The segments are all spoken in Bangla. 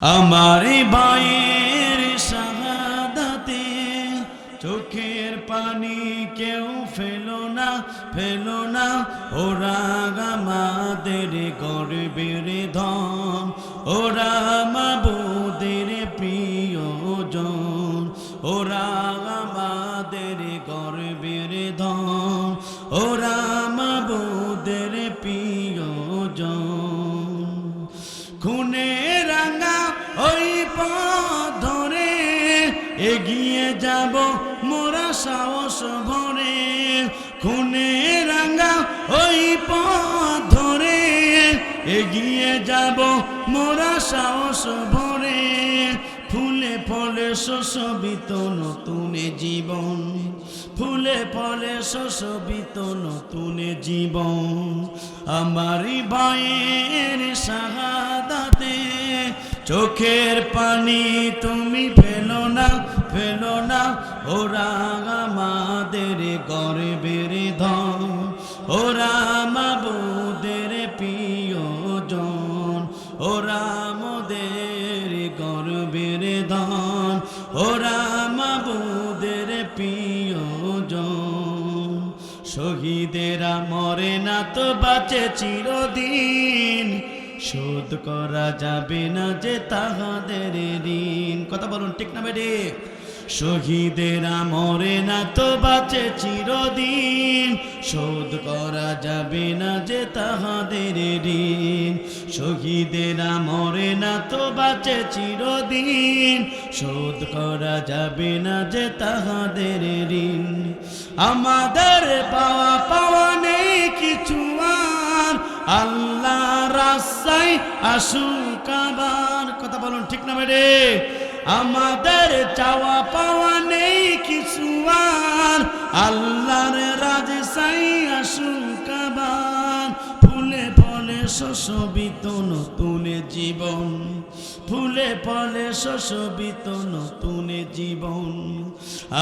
আমার ভাইয়ের শাহাদাতে চোখের পানি কেউ ফেলো না ওরা আমাদের গর্বের ধন, ওরা মাবুদের প্রিয়জন, ওরা আমাদের গর্বের ধন, ওরা মাবুদের প্রিয়জন। খুনে রাঙা ওই পথ ধরে এগিয়ে যাব মোরা সাহস ভরে, খুনে রাঙা ওই পথ ধরে এগিয়ে যাব মোরা সাহস ভরে। ফুলে ফলে শোষবিত নতুন জীবন, ফুলে ফলে শোষবিত নতুন জীবন। আমারই ভাইয়ের শাহাদাতে চোখের পানি তুমি ফেলো না ওরা আমাদের গর্বের ধন, ওরা মাবুদের প্রিয়জন, ওরা আমাদের গর্বের ধন, ওরা মাবুদের প্রিয়জন। শহীদেরা মরে না তো বাঁচে চিরদিন, শোধ করা যাবে না যে তাহাদের ঋণ। কথা বলুন ঠিক না বেডে? শহীদেরা মরে না তো বাঁচে চিরদিন, শোধ করা যাবে না যে তাহাদের ঋণ। শহীদেরা মরে না তো বাঁচে চিরদিন, শোধ করা যাবে না যে তাহাদের ঋণ। আমাদের পাওয়া নেই কিছু আর, আল্লাহ রাস্তায় আসুক আবার। কথা বলুন ঠিক না বেডে? আমাদের চাওয়া পাওয়া নেই কিছু আর, আল্লাহর রাজশাহী আসুক আবার। ফুলে ফলে শোষবিত নতুন জীবন, ফুলে ফলে শোষবিত নতুন জীবন।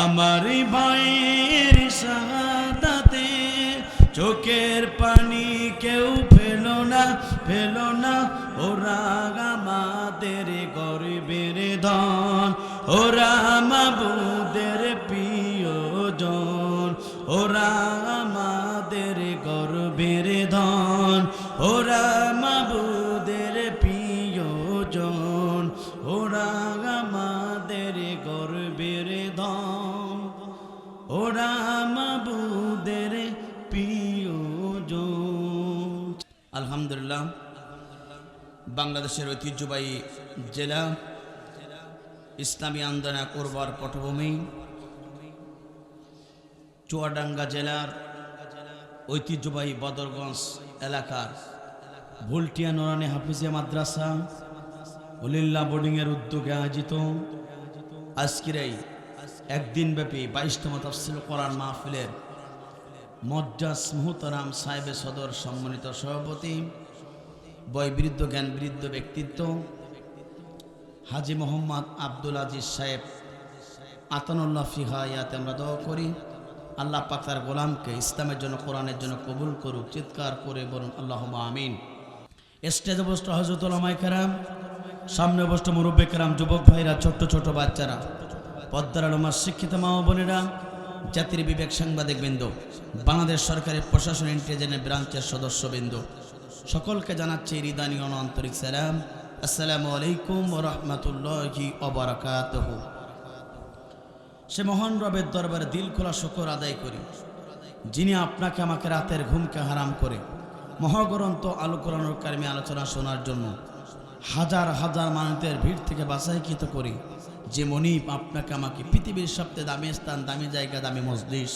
আমার ভাইয়ের শাহাদাতে চোখের পানি কেউ ফেলো না ওরা আমাদের গর্বের ধন, ওরা মাবুদের প্রিয়জন, ওরা আমাদের গর্বের ধন, ওরা মাবুদের প্রিয়জন, ওরা আমাদের গর্বের ধন, ওরা মাবুদের প্রিয়জন। আলহামদুলিল্লাহ, বাংলাদেশের ঐতিহ্যবাহী জেলা, ইসলামী আন্দোলন করবার পটভূমি, চুয়াডাঙ্গা জেলার ঐতিহ্যবাহী বদরগঞ্জ এলাকার ভুলটিয়া নোরানি হাফিজিয়া মাদ্রাসা ওলিল্লাহ বোর্ডিংয়ের উদ্যোগে আয়োজিত আজকের এই একদিনব্যাপী 22তম তাফসীর কোরআন মাহফিলের মজ্জাজ মুহতারাম সাহেবে সদর সম্মানিত সভাপতি, বয়বৃদ্ধ জ্ঞানবৃদ্ধ ব্যক্তিত্ব হাজী মোহাম্মদ আব্দুল আজিজ সাহেব আতানুল্লাহ ফি হায়াতে আমরা দোয়া করি আল্লাহ পাক তার গোলামকে ইসলামের জন্য কোরআনের জন্য কবুল করুক। চিৎকার করে বলুন আল্লাহুম্মা আমিন। স্টেজে বসত হযরত উলামায়ে কেরাম, সামনে বসত মুরব্বি কেরাম, যুবক ভাইরা, ছোট্ট ছোট বাচ্চারা, পদ্মার আলমার শিক্ষিত মা ও বোনেরা, জাতির বিবেক সাংবাদিক বৃন্দ, বাংলাদেশ সরকারের প্রশাসন ইন্টেলিজেন্স ব্রাঞ্চের সদস্যবৃন্দ, সকলকে জানাচ্ছি হৃদয়নীয় আন্তরিক সালাম। আসসালামু আলাইকুম ওয়া রাহমাতুল্লাহি ওয়া বারাকাতুহু। সে মহান রবের দরবারে দিল খোলা শুকর আদায় করি, যিনি আপনাকে আমাকে রাতের ঘুমকে হারাম করে মহাগ্রন্থ আল কোরআনুল কারীমে আলোচনা শোনার জন্য হাজার হাজার মানুষের ভিড় থেকে বাছাইকৃত করি, যে মনিব আপনাকে আমাকে পৃথিবীর সবচেয়ে দামি স্থান, দামি জায়গা, দামি মজলিস,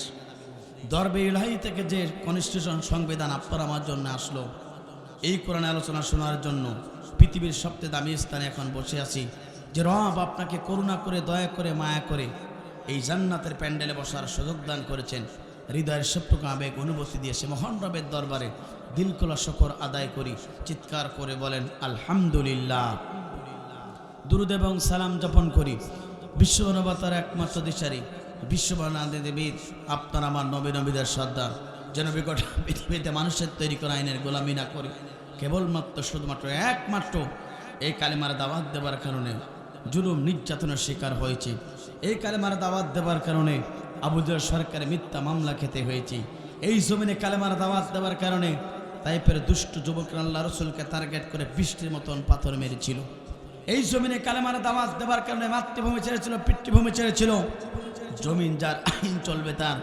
দরবে ইলাহি থেকে যে কনস্টিটিউশন সংবিধান আপনার আমার জন্য আসলো, এই কোরআন আলোচনা শোনার জন্য পৃথিবীর সবচেয়ে দামি স্থানে এখন বসে আছি, যে রব আপনাকে করুণা করে, দয়া করে, মায়া করে এই জান্নাতের প্যান্ডেলে বসার সুযোগ দান করেছেন। হৃদয়ের সবটুকু আবেগ অনুভূতি দিয়ে সে মহান রবের দরবারে দিলখোলা শুকর আদায় করি। চিৎকার করে বলেন আলহামদুলিল্লাহ। দুরূদ এবং সালাম যাপন করি বিশ্ব মানবতার একমাত্র দিশারি, বিশ্ববানাদেবীর আপনার আমার নবী নবীদের সর্দার, যেন বিকট পৃথিবীতে মানুষের তৈরি করা আইনের গোলামি না করে কেবলমাত্র শুধুমাত্র একমাত্র এই কালেমার দাওয়াত দেওয়ার কারণে জুলুম নির্যাতনের শিকার হয়েছে। এই কালেমার দাওয়াত দেওয়ার কারণে আবু জাহল সরকারের মিথ্যা মামলা খেতে হয়েছে। এই জমিনে কালেমার দাওয়াত দেওয়ার কারণে তাইফের দুষ্ট যুবকরা আল্লাহ রসুলকে টার্গেট করে বৃষ্টির মতন পাথর মেরেছিল। এই জমিনে কালেমার দাওয়াত দেওয়ার কারণে মাতৃভূমি ছেড়েছিল, পিতৃভূমি ছেড়েছিল। জমিন যার আইন চলবে তার।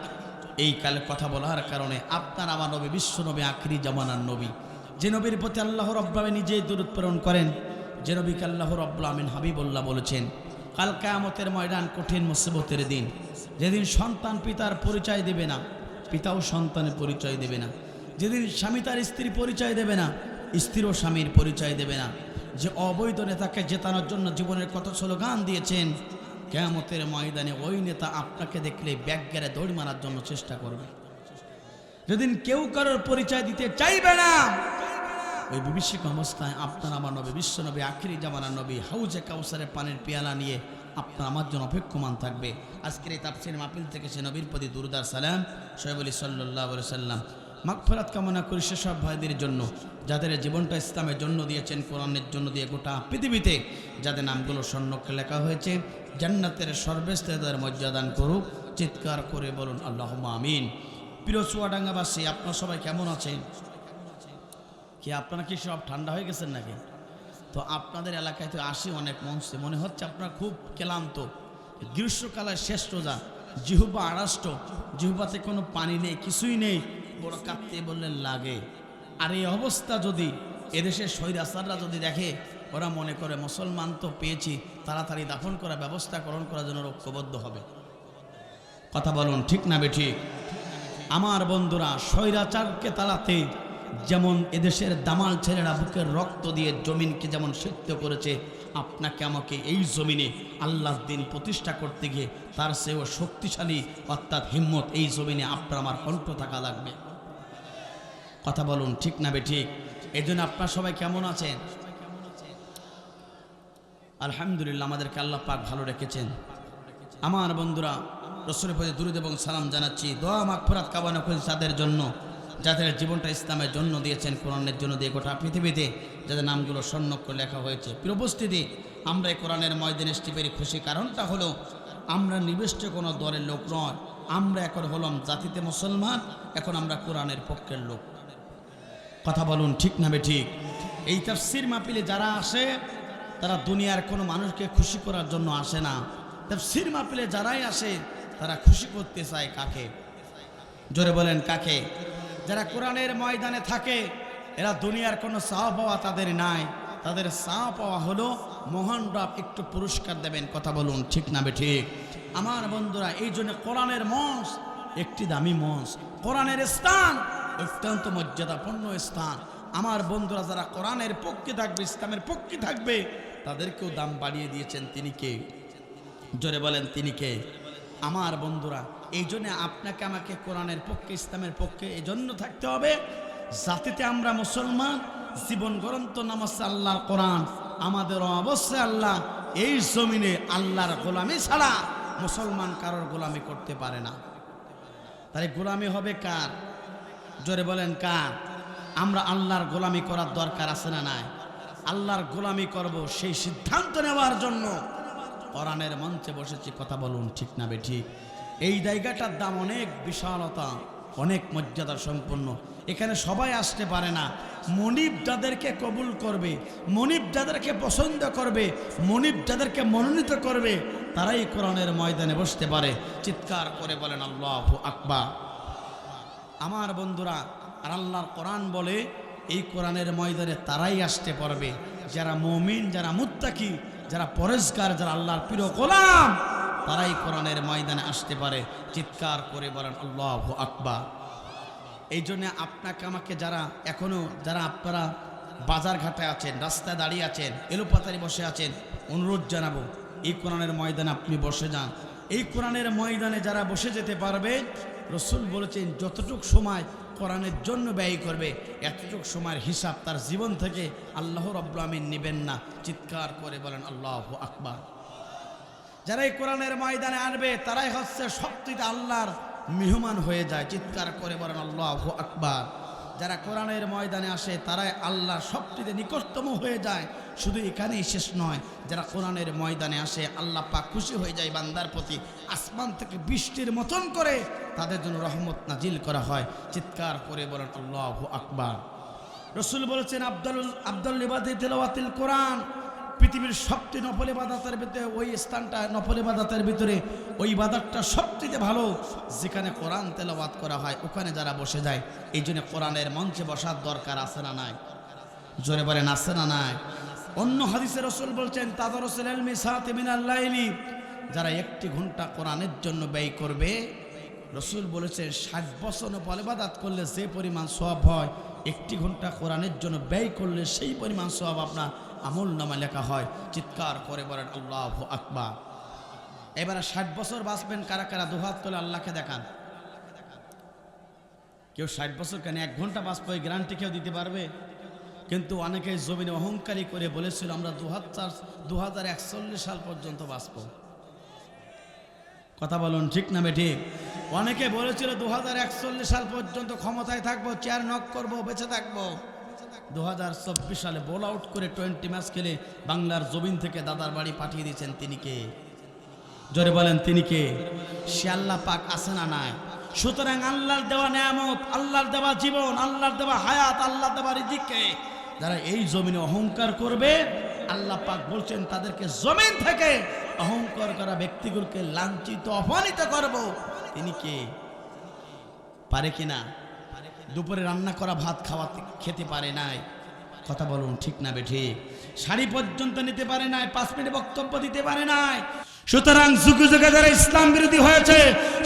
এই কালে কথা বলার কারণে আপনার আমার নবী, বিশ্ব নবী, আখিরি জামানার নবী, যে নবীর প্রতি আল্লাহ রাব্বুল আলামিন নিজেই দরুদ প্রেরণ করেন, যে নবীকে আল্লাহ রাব্বুল আলামিন হাবিবুল্লাহ বলেছেন, কাল কিয়ামতের ময়দান কঠিন মুসিবতের দিন, যেদিন সন্তান পিতার পরিচয় দেবে না, পিতাও সন্তানের পরিচয় দেবে না, যেদিন স্বামী তার স্ত্রীর পরিচয় দেবে না, স্ত্রীও স্বামীর পরিচয় দেবে না, যে অবৈধ নেতাকে জেতানোর জন্য জীবনের কত স্লোগান দিয়েছেন, কিয়ামতের ময়দানে ওই নেতা আপনাকে দেখলে ব্যাগ গেড়ে দৌড় মারার জন্য চেষ্টা করবে। যেদিন কেউ কারোর পরিচয় দিতে চাইবে না, ওই বিভীষিক অবস্থায় আপনার আমার নবী, বিশ্ব নবী, আখিরি জামানার নবী হাউজে কাউসারের পানির পেয়ালা নিয়ে আপনার আমার জন্য অপেক্ষমান থাকবে। আজকের এই তাফসীর মাহফিল থেকে সে নবীর প্রতি দুরূদ আর সালাম শোয়েব আলী সাল্লাল্লাহু আলাইহি সাল্লাম। মাগফিরাত কামনা করি সেসব ভাইদের জন্য যাদের জীবনটা ইসলামের জন্য দিয়েছেন, কোরআনের জন্য দিয়ে গোটা পৃথিবীতে যাদের নামগুলো স্বর্ণকে লেখা হয়েছে, জান্নাতের সর্বশ্রেষ্ঠদের মর্যাদান করুক। চিৎকার করে বলুন আল্লাহুম্মা আমিন। প্রিয় চুয়াডাঙ্গাবাসী, আপনারা সবাই কেমন আছেন? কি আপনারা কি সব ঠান্ডা হয়ে গেছেন নাকি? তো আপনাদের এলাকায় তো আসি অনেক মঞ্চে, মনে হচ্ছে আপনারা খুব ক্লান্ত। গ্রীষ্মকালের শেষ রোজা, জিহুবা আড়ষ্ট, জিহুবাতে কোনো পানি নেই, কিছুই নেই, বড় কাঁদতে বললেন লাগে। আর এই অবস্থা যদি এদেশের স্বৈরাচাররা যদি দেখে, ওরা মনে করে মুসলমান তো পেয়েছি, তাড়াতাড়ি দাফন করার ব্যবস্থা গ্রহণ করার জন্য ঐক্যবদ্ধ হবে। কথা বলুন ঠিক না বেঠিক? আমার বন্ধুরা, স্বৈরাচারকে তাড়াতে যেমন এদেশের দামাল ছেলেরা বুকের রক্ত দিয়ে জমিনকে যেমন সিদ্ধ করেছে, আপনাকে আমাকে এই জমিনে আল্লাহর দিন প্রতিষ্ঠা করতে গিয়ে তার চেয়েও শক্তিশালী অর্থাৎ হিম্মত এই জমিনে আপনার আমার কণ্ঠ থাকা লাগবে। কথা বলুন ঠিক না বেঠিক? এই জন্য আপনার সবাই কেমন আছেন? আলহামদুলিল্লাহ, আমাদেরকে আল্লাহ পাক ভালো রেখেছেন। আমার বন্ধুরা, রাসূলের প্রতি দুরূদ এবং সালাম জানাচ্ছি। দোয়া মাগফিরাত কামনা করি তাদের জন্য যাদের জীবনটা ইসলামের জন্য দিয়েছেন, কোরআনের জন্য দিয়ে গোটা পৃথিবীতে যাদের নামগুলো স্বর্ণাক্ষরে লেখা হয়েছে। প্রিয় উপস্থিতি, আমরা এই কোরআনের ময়দানে এসে পেরে খুশি। কারণটা হলো আমরা নির্দিষ্ট কোনো দলের লোক নয়, আমরা এখন হলাম জাতিতে মুসলমান, এখন আমরা কোরআনের পক্ষের লোক। কথা বলুন ঠিক না বেঠিক? এই তাফসীর মাহফিলে যারা আসে তারা দুনিয়ার কোনো মানুষকে খুশি করার জন্য আসে না। তাফসীর মাহফিলে যারাই আসে তারা খুশি করতে চায় কাকে? জোরে বলেন কাকে? যারা কোরআনের ময়দানে থাকে এরা দুনিয়ার কোনো চাওয়া পাওয়া তাদের নাই, তাদের চাওয়া পাওয়া হলো মহান রব একটু পুরস্কার দেবেন। কথা বলুন ঠিক না বেঠিক? আমার বন্ধুরা, এই জন্য কোরআনের মঞ্চ একটি দামি মঞ্চ, কোরআনের স্থান অত্যন্ত মর্যাদাপূর্ণ স্থান। আমার বন্ধুরা, যারা কোরআনের পক্ষে থাকবে, ইসলামের পক্ষে থাকবে, তাদেরকেও দাম বাড়িয়ে দিয়েছেন। তিনি কে? জোরে বলেন তিনি কে? আমার বন্ধুরা, এই জন্য আপনাকে আমাকে কোরআনের পক্ষে, ইসলামের পক্ষে এই জন্য থাকতে হবে, জাতিতে আমরা মুসলমান, জীবন গ্রন্থ নাম হচ্ছে আল্লাহর কোরআন। আমাদের অবশ্যই আল্লাহ এই জমিনে আল্লাহর গোলামি ছাড়া মুসলমান কারোর গোলামি করতে পারে না। তাহলে গোলামি হবে কার? জোরে বলেন কার? আমরা আল্লাহর গোলামি করার দরকার আছে না নাই? আল্লাহর গোলামি করব সেই সিদ্ধান্ত নেওয়ার জন্য কোরআনের মঞ্চে বসেছি। কথা বলুন ঠিক না বেঠিক? এই জায়গাটার দাম অনেক বিশালতা, অনেক মর্যাদা সম্পন্ন। এখানে সবাই আসতে পারে না। মনিব যাদেরকে কবুল করবে, মনিব যাদেরকে পছন্দ করবে, মনিব যাদেরকে মনোনীত করবে, তারাই কোরআনের ময়দানে বসতে পারে। চিৎকার করে বলেন আল্লাহু আকবার। আমার বন্ধুরা, আর আল্লাহর কোরআন বলে এই কোরআনের ময়দানে তারাই আসতে পারবে যারা মুমিন, যারা মুত্তাকি, যারা পরেজগার, যারা আল্লাহর প্রিয় গোলাম, তারাই কোরআনের ময়দানে আসতে পারে। চিৎকার করে বলেন আল্লাহু আকবার। এই জন্য আপনাকে আমাকে যারা এখনো, যারা আপনারা বাজার ঘাটে আছেন, রাস্তায় দাঁড়িয়ে আছেন, এলোপাতারি বসে আছেন, অনুরোধ জানাবো এই কোরআনের ময়দানে আপনি বসে যান। এই কোরআনের ময়দানে যারা বসে যেতে পারবে, রাসূল বলেছেন যতটুক সময় কোরআনের জন্য ব্যয় করবে, এতটুক সময়ের হিসাব তার জীবন থেকে আল্লাহ রাব্বুল আমিন নেবেন না। চিৎকার করে বলেন আল্লাহু আকবার। যারা এই কোরআনের ময়দানে আনবে তারাই হচ্ছে সবচেয়ে আল্লাহর মেহমান হয়ে যায়। চিৎকার করে বলেন আল্লাহু আকবার। যারা কোরআনের ময়দানে আসে তারাই আল্লাহর সবচেয়ে নিকটতম হয়ে যায়। শুধু এখানেই শেষ নয়, যারা কোরআনের ময়দানে আসে আল্লাহ পাক খুশি হয়ে যায় বান্দার প্রতি, আসমান থেকে বৃষ্টির মতন করে তাদের জন্য রহমত নাজিল করা হয়। চিৎকার করে বলেন আল্লাহু আকবার। রসুল বলেছেন আফদালুল ইবাদাতি তিলাওয়াতুল কোরআন। পৃথিবীর সবচেয়ে নফল ইবাদতের ভিতরে ওই স্থানটা, নফল ইবাদতের ভিতরে ওই ইবাদতটা সবচেয়ে ভালো যেখানে কোরআন তেলাওয়াত করা হয়, ওখানে যারা বসে যায়। এই জন্য কোরআনের মঞ্চে বসার দরকার আছে না নাই? জোরে বলেন আছে না নাই? অন্য হাদিসে রসুল বলছেন তাদারুসুল ইলমি সাআতি মিনাল লাইলি, যারা 1 ঘন্টা কোরআনের জন্য ব্যয় করবে, রসুল বলেছেন 60 বছর নফল ইবাদত করলে যে পরিমাণ সওয়াব হয়, 1 ঘন্টা কোরআনের জন্য ব্যয় করলে সেই পরিমাণ সওয়াব আপনার আমল নামা লেখা হয়। চিৎকার করে বলেন আল্লাহু আকবার। এবারে 60 বছর বাঁচবেন কারা কারা? দুহাত তুলে আল্লাহকে দেখান। কেউ 60 বছর কেন, 1 ঘন্টা বাঁচবো এই গ্যারান্টি কেউ দিতে পারবে? কিন্তু অনেকে জমিনে অহংকারী করে বলেছিল আমরা 2041 সাল পর্যন্ত বাঁচবো। কথা বলুন ঠিক না বেঠিক? অনেকে বলেছিল 2041 সাল পর্যন্ত ক্ষমতায় থাকবো, চেয়ার নক করবো, বেঁচে থাকবো। 2024 সালে বোল আউট করে 20 ম্যাচ খেলে বাংলার জমিন থেকে দাদার বাড়ি পাঠিয়ে দিয়েছেন। তিনি কে? জোরে বলেন তিনি কে? সে আল্লাহ পাক আছে না নাই? সুতরাং আল্লাহর দেওয়া নিয়ামত, আল্লাহর দেওয়া জীবন, আল্লাহর দেওয়া হায়াত, আল্লাহর দেওয়া রিজিককে যারা এই জমিনে অহংকার করবে, আল্লাহ পাক বলছেন তাদেরকে জমিন থেকে অহংকার করা ব্যক্তিগুলোকে লাঞ্ছিত অপমানিত করব। তিনি কে? পারে কিনা? দুপুরে রান্না করা ভাত খেতে পারে নাই। কথা বলুন ঠিক না বেঠিক? শাড়ি পর্যন্ত নিতে পারে নাই, 5 মিনিট বক্তব্য দিতে পারে নাই। সুতরাং যুগে যুগে যারা ইসলাম বিরোধী হয়েছে,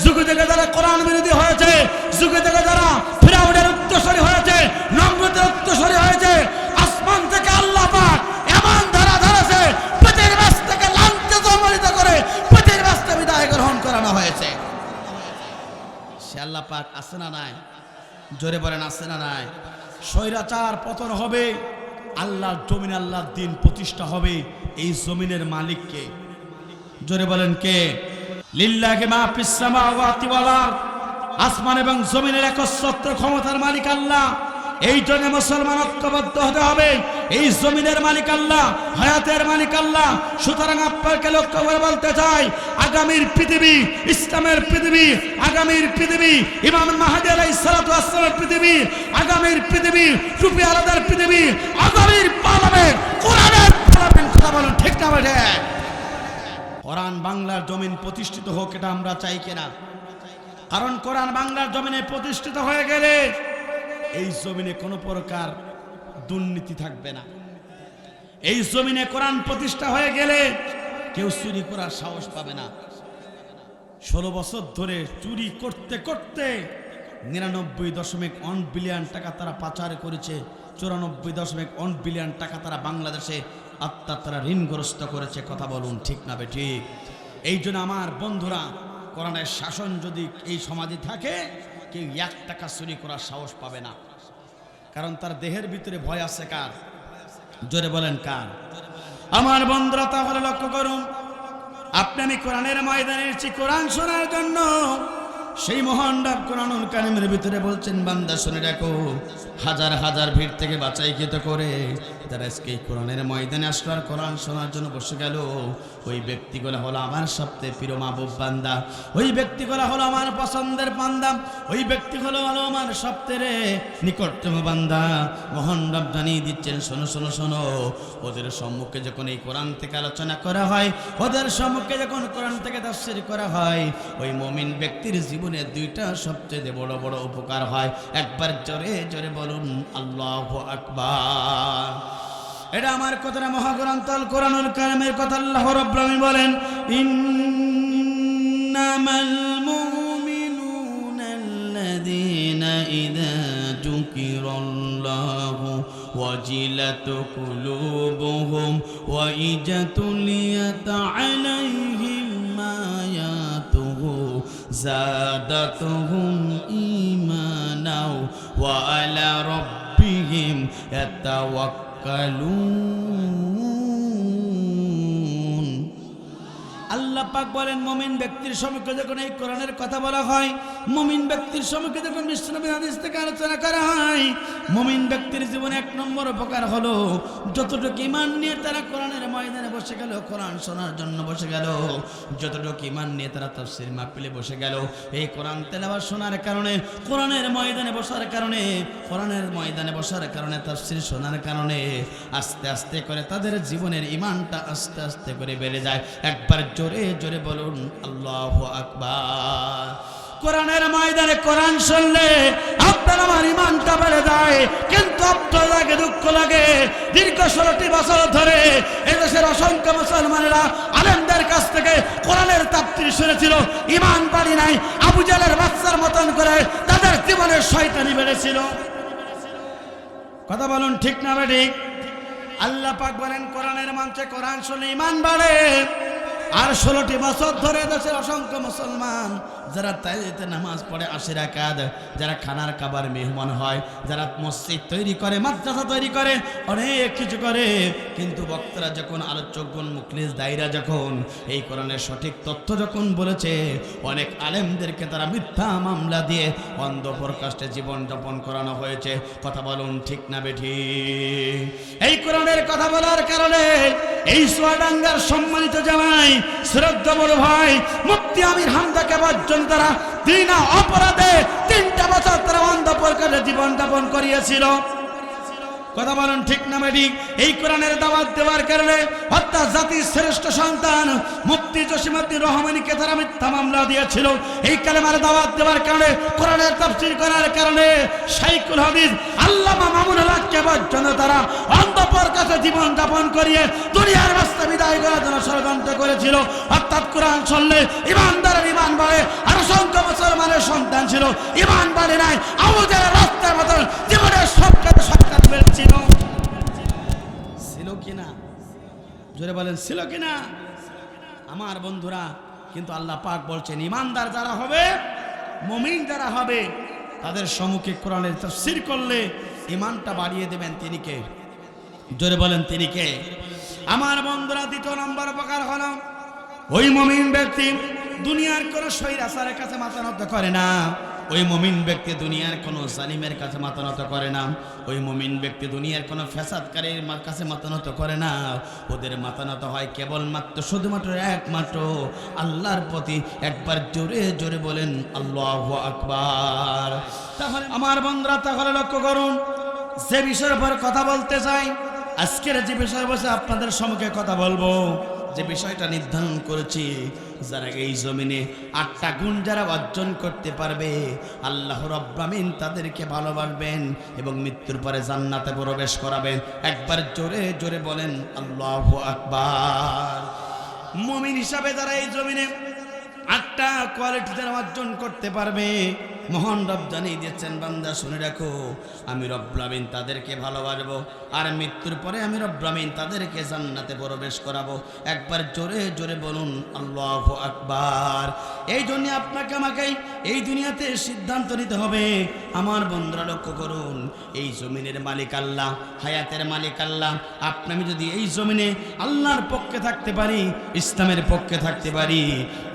যুগে যুগে যারা কোরআন বিরোধী হয়েছে, যুগে যুগে যারা ফিরাউনের উত্তরসূরি হয়েছে, নমরুদের উত্তরসূরি হয়েছে, আসমান থেকে আল্লাহ পাক এমন ধারা ধরেছে, পেটের মাছ থেকে লাঞ্ছিত অপমানিত করে পেটের মাছ থেকে বিদায় গ্রহণ করানো হয়েছে। সে আল্লাহ পাক আছে না নাই? জোরে বলেন আছে না নাই? স্বৈরাচার পতন হবে, আল্লাহর জমিন, আল্লাহর দিন প্রতিষ্ঠা হবে। এই জমিনের মালিককে? জোরে বলেন কে? লিল্লাহি মা ফিস সামাওয়াতি ওয়াল আরদ, আসমান এবং জমিনের একচ্ছত্র ক্ষমতার মালিক আল্লাহ। এই জন্য মুসলমান ঐক্যবদ্ধ হতে হবে। এই জমিনের মালিক আল্লাহ, হায়াতের মালিক আল্লাহ। সুতরাং আপনাকে লক্ষ্য করে বলতে চাই, আগামীর পৃথিবী, ইসলামের পৃথিবী, আগামীর পৃথিবী, ইমাম মাহদী আলাইহিস সালাতু ওয়াস সালামের পৃথিবী, আগামীর পৃথিবী, সুফি আলাদার পৃথিবী, আগামীর পার্লামেন্ট কোরআনের পার্লামেন্ট। কথা বলুন ঠিক না বেঠে? কোরআন বাংলার জমিন প্রতিষ্ঠিত হোক, এটা আমরা চাই কিনা? কারণ কোরআন বাংলার জমিনে প্রতিষ্ঠিত হয়ে গেলে এই জমিনে কোনো প্রকার দুর্নীতি থাকবে না। এই জমিনে কোরআন প্রতিষ্ঠা হয়ে গেলে কেউ চুরি করার সাহস পাবে না। 16 বছর ধরে চুরি করতে করতে 99.1 বিলিয়ন টাকা তারা পাচার করেছে। 94.1 বিলিয়ন টাকা তারা বাংলাদেশে তারা ঋণগ্রস্ত করেছে। কথা বলুন ঠিক না বেঠিক? এই জন্য আমার বন্ধুরা, কোরআনের শাসন যদি এই সমাজে থাকে, কেউ 1 টাকা চুরি করার সাহস পাবে না। কারণ তার দেহের ভিতরে ভয় আছে। কার? জোরে বলেন কার? আমার বন্ধুরা, তাহলে লক্ষ্য করুন, আপনি আমি কোরআনের ময়দানে এসেছি কোরআন শোনার জন্য। সেই মহান ডাক কোরআনুল কারীমের ভিতরে বলছেন, বান্দা শুনে রাখো, হাজার হাজার ভিড় থেকে বাছাইকৃত করে যারা আজকে কোরআনের ময়দানে আসলো আর কোরআন শোনার জন্য বসে গেল, ওই ব্যক্তিগুলো হলো আমার সবচেয়ে প্রিয় মাহবুব বান্দা। ওই ব্যক্তিগুলো হলো আমার পছন্দের বান্দা। ওই ব্যক্তিগুলো হলো আমার সবচেয়ে নিকটতম বান্দা। মহান রব জানিয়ে দিচ্ছেন, শোনো শোনো শোনো, ওদের সম্মুখে যখন এই কোরআন থেকে আলোচনা করা হয়, ওদের সম্মুখে যখন কোরআন থেকে তাফসীর করা হয়, ওই মুমিন ব্যক্তির জীবনে 2টা সবচেয়ে বড় বড় উপকার হয়। একবার জোরে জোরে বলুন আল্লাহু আকবার। এটা আমার কথা না, মহাগ্রন্থ আল কোরআনুল কারীমের কথা। আল্লাহ রাব্বুল আলামিন বলেন, ইন্নামাল মুমিনুনা আল্লাযীনা ইযা যুকিরাল্লাহু ওয়াজিলাত কুলুবুহুম ওয়া ইযা তুলিয়াত আলাইহিম আয়াতুহু যাদাতুহুম ঈমানাও ওয়া আলা রাব্বিহিম ইয়াতাওয়াক্কালুন। আল্লাহ আল্লাহ পাক বলেন মুমিন ব্যক্তির সম্মুখে যখন এই কোরআনের কথা বলা হয়, মুমিন ব্যক্তির সম্মুখে যখন বিশ্বনবীর হাদিস থেকে আলোচনা করা হয়, মুমিন ব্যক্তির জীবনে এক নম্বর উপকার হলো যতটুকু ঈমান নিয়ে তারা কোরআনের ময়দানে বসে গেল, কোরআন শোনার জন্য বসে গেল, যতটুকু ঈমান নিয়ে তারা তাফসীর মাহফিলে বসে গেল, এই কোরআন তেলাওয়াত শোনার কারণে, কোরআনের ময়দানে বসার কারণে, কোরআনের ময়দানে বসার কারণে, তাফসীর শোনার কারণে আস্তে আস্তে করে তাদের জীবনের ঈমানটা আস্তে আস্তে করে বেড়ে যায়। একবার জোরে জোরে বলুন আল্লাহু আকবার। কোরআনের ময়দানে কোরআন শুনলে আপনার আমার ঈমানটা বেড়ে যায়, কিন্তু আপনার লাগে, দুঃখ লাগে, দীর্ঘ 16টি বছর ধরে এদেশের অসংখ্য মুসলমানেরা আলেমদের কাছ থেকে কোরআনের তাফসীর শুনেছিল, ঈমান বাড়ি নাই, আবু জাহলের বাচ্চার মতন করে তাদের জীবনের শয়তানি বেড়েছিল। কথা বলুন ঠিক না বেঠিক? আল্লাহ পাক বলেন কোরআনের মঞ্চে কোরআন শুনে ঈমান বাড়ে। আর 16টি বছর ধরে দেশের অসংখ্য মুসলমান যারা তাইতে নামাজ পড়ে 80 রাকাত, যারা খানার কাবার মেহমান হয়, যারা মসজিদ তৈরি করে, মাদ্রাসা তৈরি করে, অনেক কিছু করে, কিন্তু বক্তারা যখন, আলোচকগণ, মুখলিস দায়ীরা যখন এই কোরআনের সঠিক তথ্য যখন বলেছে, অনেক আলেমদেরকে তারা মিথ্যা মামলা দিয়ে অন্ধ প্রকাশ্যে জীবন যাপন করানো হয়েছে। কথা বলুন ঠিক না বেঠিক? এই কোরআনের কথা বলার কারণে এই চুয়াডাঙ্গার সম্মানিত জামাই, শ্রদ্ধা বড় ভাই মুফতি আমির হামজাকে বর্জন তারা বিনা অপরাধে 3টা বছর তারা অন্ধ প্রকারে জীবন যাপন করিয়েছিল। কথা বলুন ঠিক না বেঠিক? এই কোরআনের দাওয়াত দেওয়ার কারণে অর্থাৎ জাতির শ্রেষ্ঠ সন্তান মুফতি জসিমউদ্দিন রহমানীকে তারা মিথ্যা মামলা দিয়েছিল। এই কালেমার দাওয়াত দেওয়ার কারণে, কোরআনের তাফসীর করার কারণে শাইখুল হাদিস আল্লামা মামুনুল হককে পর্যন্ত তারা অন্ধকার কাছে জীবন যাপন করিয়ে দুনিয়ার রাস্তা বিদায় করার জন্য ষড়যন্ত্র করেছিল। অর্থাৎ কোরআন শুনলে ইমানদারের ইমান বাড়ে, আর অসংখ্য মুসলমানের সন্তান ছিল, ইমান বাড়ে নাই, আবু জাহলের রাস্তার মতন জীবনের সবকালে সবকাল বেড়েছিল। ছিল কিনা? জোরে বলেন ছিল কিনা? আমার বন্ধুরা, কিন্তু আল্লাহ পাক বলছেন ইমানদার যারা হবে, মুমিন যারা হবে, তাদের সম্মুখে কোরআনের তাফসীর করলে ইমানটা বাড়িয়ে দেবেন। তিনি কে? জোরে বলেন তিনি কে? আমার বন্ধুরা, 2 নম্বর উপকার হলো ওই মুমিন ব্যক্তি দুনিয়ার কোন স্বৈরাচারের কাছে মাথা নত করে না, ওই মুমিন ব্যক্তি দুনিয়ার কোন জালিমের কাছে মাথা নত করে না, ওই মুমিন ব্যক্তি দুনিয়ার কোন ফ্যাসাদকারীর কাছে মাথা নত করে না। ওদের মাথা নত হয় কেবলমাত্র, শুধুমাত্র, একমাত্র আল্লাহর প্রতি। একবার জোরে জোরে বলেন আল্লাহু আকবার। তাহলে আমার বন্ধুরা, তাহলে লক্ষ্য করুন, যে বিষয়ের উপর কথা বলতে চাই, আজকের যে বিষয় বসে আপনাদের সম্মুখে কথা বলবো, যে বিষয়টা নির্ধারণ করেছি, যারা এই জমিনে 8টা গুণ যারা অর্জন করতে পারবে, আল্লাহ রাব্বুল আমিন তাদেরকে ভালোবাসবেন এবং মৃত্যুর পরে জান্নাতে প্রবেশ করাবেন। একবার জোরে জোরে বলেন আল্লাহু আকবার। মুমিন হিসাবে যারা এই জমিনে 8টা কোয়ালিটি যারা অর্জন করতে পারবে, মহান রব জানিয়ে দিয়েছেন, বান্দা শুনে রাখো, আমি রব্বুল আমিন তাদেরকে ভালোবাসবো, আর মৃত্যুর পরে আমি রব্বুল আমিন তাদেরকে জান্নাতে প্রবেশ করাবো। একবার জোরে জোরে বলুন আল্লাহু আকবার। এই জন্য আপনাকে আমাকে এই দুনিয়াতে সিদ্ধান্ত নিতে হবে। আমার বন্ধুরা লক্ষ্য করুন, এই জমিনের মালিক আল্লাহ, হায়াতের মালিক আল্লাহ। আপনি আমি যদি এই জমিনে আল্লাহর পক্ষে থাকতে পারি, ইসলামের পক্ষে থাকতে পারি,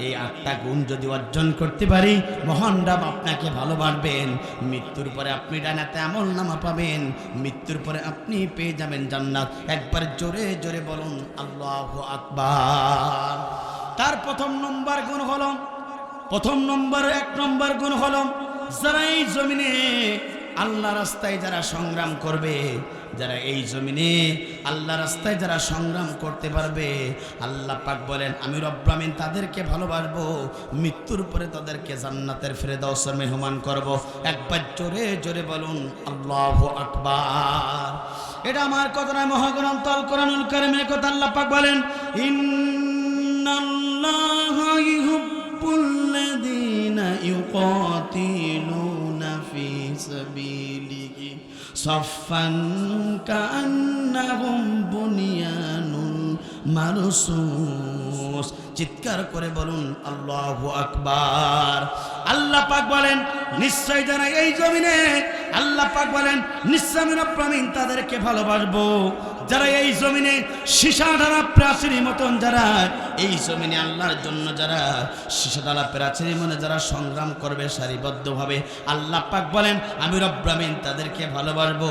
এই 8টা গুণ যদি অর্জন করতে পারি, মহান রব আপনাকে ভালোবাসবেন। মৃত্যুর পরে আপনি ডানাতে আমল নামা পাবেন, মৃত্যুর পরে আপনি পেয়ে যাবেন জান্নাত। একবার জোরে জোরে বলুন আল্লাহু আকবার। তার 1 নম্বর গুণ হলো, 1 নম্বর গুণ হলো, যারা এই জমিনে আল্লাহ রাস্তায় যারা সংগ্রাম করবে, যারা এই জমিনে আল্লাহ রাস্তায় যারা সংগ্রাম করতে পারবে, আল্লাহ পাক বলেন আমি রব্বুল আমিন তাদেরকে ভালোবাসবো, মৃত্যুর পরে তাদেরকে জান্নাতের ফেরদাউসের মেহমান করব। একবার জোরে জোরে বলুন আল্লাহু আকবার। এটা আমার কথা নয়, মহাগ্রন্থ আল কোরআনুল কারীমের কথা। আল্লাহ পাক বলেন ইন্নাল্লাহা ইউহিব্বুল্লাযীনা ইউকাতিলুনা ফি সাবিলিহি সাফফান কান্নাহুম বুনিয়ানুন মারসুস। চিৎকার করে বলুন আল্লাহু আকবার। আল্লাহ পাক বলেন নিশ্চয় যারা এই জমিনে, আল্লাহ পাক বলেন নিশ্চয় আমি রব্বুল আমিন তাদেরকে ভালোবাসবো, যারা এই জমিনে সীসা ঢালা প্রাচীরের মতন, যারা এই জমিনে আল্লাহর জন্য যারা সীসা ঢালা প্রাচীরের মনে যারা সংগ্রাম করবে সারিবদ্ধভাবে, আল্লাহ পাক বলেন আমি রব্বুল আমিন তাদেরকে ভালোবাসবো।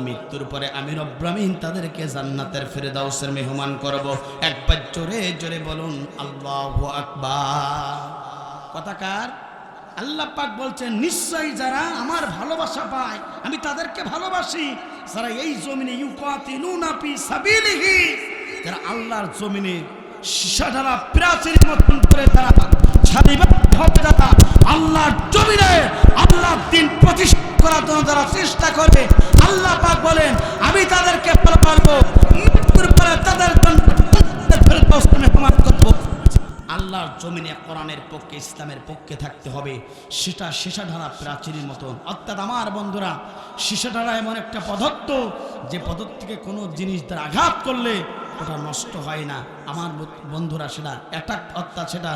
মৃত্যুর পরে আমি রব্বুল আমিন তাদেরকে জান্নাতের ফেরদাউসের মেহমান করব। একবার জোরে জোরে বলুন আল্লাহু আকবার। কথাকার আল্লাহ পাক বলছেন নিশ্চয়ই যারা আমার ভালোবাসা পায় আমি তাদেরকে ভালোবাসি, যারা এই জমিনে ইউকাতিলুনা ফি সাবিলিহি, যারা আল্লাহর জমিনে সীসা ঢালা প্রাচীরের মতন করে তারা সারিবদ্ধ হবে, যারা আল্লাহর জমিনে আল্লাহর দ্বীন প্রতিষ্ঠা করার জন্য যারা চেষ্টা করে, আল্লাহ পাক বলেন আমি তাদেরকে ভালোবাসবো। মৃত্যুর পরে তাদের জন্য ফেরদাউসের মেহমান করব। আল্লাহর জমিনে কোরআনের পক্ষে ইসলামের পক্ষে থাকতে হবে, সেটা সীসা ঢালা প্রাচীরের মতন। অর্থাৎ আমার বন্ধুরা, সীসা ঢালা এমন একটা পদার্থ যে পদার্থকে কোনো জিনিস দ্বারা আঘাত করলে ওটা নষ্ট হয় না। আমার বন্ধুরা সেটা অ্যাটাক অর্থাৎ সেটা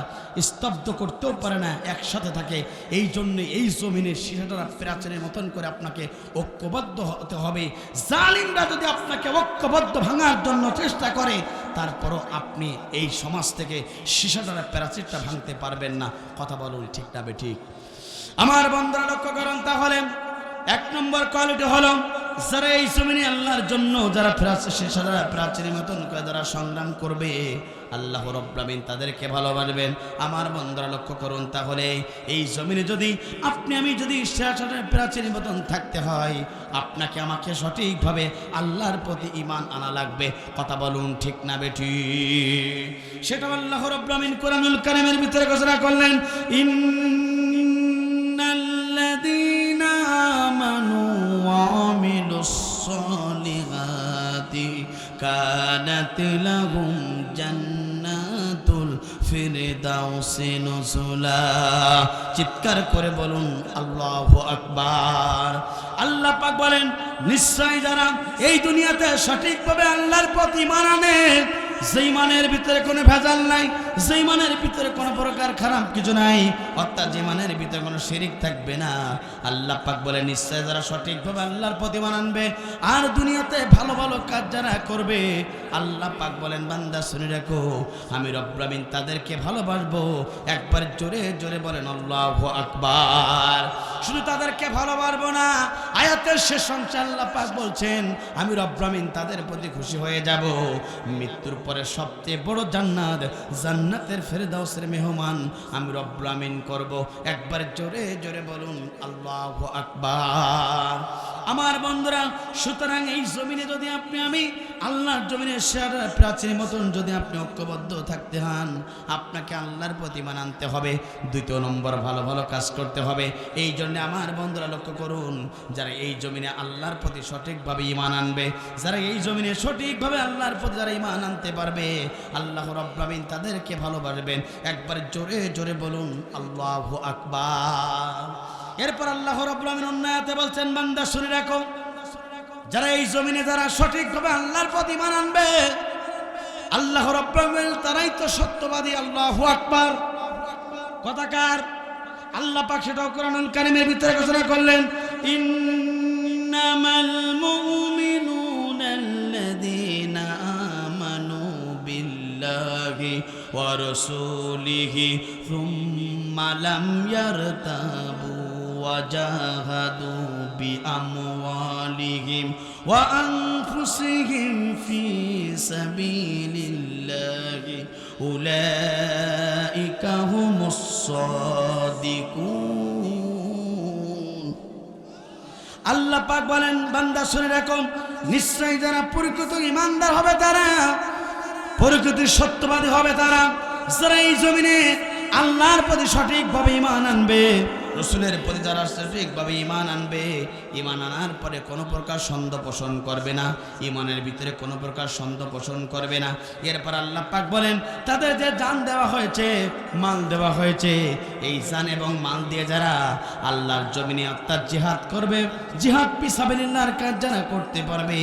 স্তব্ধ করতেও পারে না, একসাথে থাকে। এই জন্যে এই জমিনে সীসা ঢালা প্রাচীরের মতন করে আপনাকে ঐক্যবদ্ধ হতে হবে। জালিমরা যদি আপনাকে ঐক্যবদ্ধ ভাঙার জন্য চেষ্টা করে, তারপরও আপনি এই সমাজ থেকে সীসা ঢালা প্রাচীরটা ভাঙতে পারবেন না। কথা বলুন ঠিক না বেঠিক? আমার বন্ধুরা লক্ষ্য করুন, তাহলে এক নম্বর কোয়ালিটি হলো যারা এই জমিনে আল্লাহর জন্য যারা সীসা ঢালা প্রাচীরের মতন করে যারা সংগ্রাম করবে, আল্লাহ রাব্বুল আমিন তাদেরকে ভালোবাসবেন। আমার বন্ধুরা লক্ষ্য করুন, তাহলে এই জমিনে যদি আপনি আমি যদি সীসা ঢালা প্রাচীরের মতন থাকতে হয়, আপনাকে আমাকে সঠিকভাবে আল্লাহর প্রতি ঈমান আনা লাগবে। কথা বলুন ঠিক না বেঠিক? সেটা আল্লাহ রাব্বুল আমিন কোরআনুল কারীমের ভিতরে ঘোষণা করলেন, ইন্নাল্লাযীনা আমানু ওয়া আমিলুস সালিহাতি কানাত লাহুম জান্নাতুল ফিরদাউসি নুজুলা। চিৎকার করে বলুন আল্লাহু আকবার। আল্লাহ পাক বলেন নিশ্চয় যারা এই দুনিয়াতে সঠিকভাবে আল্লাহর প্রতি ঈমান আনে, যেই মানের ভিতরে কোনো ভেজাল নাই, যেই মানের ভিতরে কোনো প্রকার খারাপ কিছু নাই, অর্থাৎ যে মানের ভিতরে কোনো শিরিক থাকবে না, আল্লাহ পাক বলে নিশ্চয় যারা সঠিকভাবে আল্লাহর প্রতি ঈমান আনবে আর দুনিয়াতে ভালো ভালো কাজ যারা করবে, আল্লাহ পাক বলেন বান্দা শুনে রাখো আমি রব্বুল আমিন তাদেরকে ভালোবাসবো। একবার জোরে জোরে বলেন আল্লাহু আকবার। শুধু তাদেরকে ভালোবাসবো না, আয়াতের শেষ অংশে আল্লাহ পাক বলছেন আমি রব্বুল আমিন তাদের প্রতি খুশি হয়ে যাব। মৃত্যুর পরে সবচেয়ে বড় জান্নাত, জান্নাতের ফেরদাউসের মেহমান আমি রব্বুল আমিন করব। একবার জোরে জোরে বলুন আল্লাহু আকবার। আমার বন্ধুরা, সুতরাং এই জমিনে যদি আপনি আমি আল্লাহর জমিনে সীসা ঢালা প্রাচীরের মতন যদি আপনি ঐক্যবদ্ধ থাকতে হন, আপনাকে আল্লাহর প্রতি ঈমান আনতে হবে। দ্বিতীয় নম্বর ভালো ভালো কাজ করতে হবে। এই জন্য আমার বন্ধুরা লক্ষ্য করুন, যারা এই জমিনে আল্লাহর প্রতি সঠিকভাবে ঈমান আনবে, যারা এই জমিনে সঠিকভাবে আল্লাহর প্রতি যারা ঈমান আনতে পারবে, আল্লাহ রাব্বুল আমিন তাদেরকে ভালোবাসবেন। একবার জোরে জোরে বলুন আল্লাহু আকবার। এরপর আল্লাহ রাব্বুল আমিন অন্য আয়াতে বলছেন বান্দা শুনে রাখো, যারা এই জমিনে যারা সঠিকভাবে আল্লাহর প্রতি ঈমান আনবে, আল্লাহ রাব্বুল আমিন তারাই তো সত্যবাদী। আল্লাহু আকবার। কথাকার আল্লাহ পাক সেটাও কোরআনুল কারীমের ভিতরে ঘোষণা করলেন, ইন্নামাল মুমিনুনা আল্লাযীনা আমানু বিল্লাহি ওয়া রাসূলিহি সুম্মা লাম ইয়ারতাবু ওয়া জাহাদু বিআমওয়ালিহিম ওয়া আনফুসিহিম ফি সাবিলিল্লাহি উলাইকা হুমুস সাদিকুন। আল্লাহ পাক বলেন বান্দা শুনে রাখো, নিশ্চয়ই যারা প্রকৃত ঈমানদার হবে, তারা প্রকৃত সত্যবাদী হবে, তারা যারা এই জমিনে আল্লাহর প্রতি সঠিকভাবে ঈমান আনবে, রসুলের প্রতি যারা সঠিকভাবে ঈমান আনবে, ঈমান আনার পরে কোনো প্রকার সন্দেহ পোষণ করবে না, ঈমানের ভিতরে কোনো প্রকার সন্দেহ পোষণ করবে না। এরপর আল্লাহ পাক বলেন তাদের যে জান দেওয়া হয়েছে, মাল দেওয়া হয়েছে, এই জান এবং মাল দিয়ে যারা আল্লাহর জমিনে অর্থাৎ জিহাদ করবে, জিহাদ ফি সাবিলিল্লাহর কাজ যারা করতে পারবে,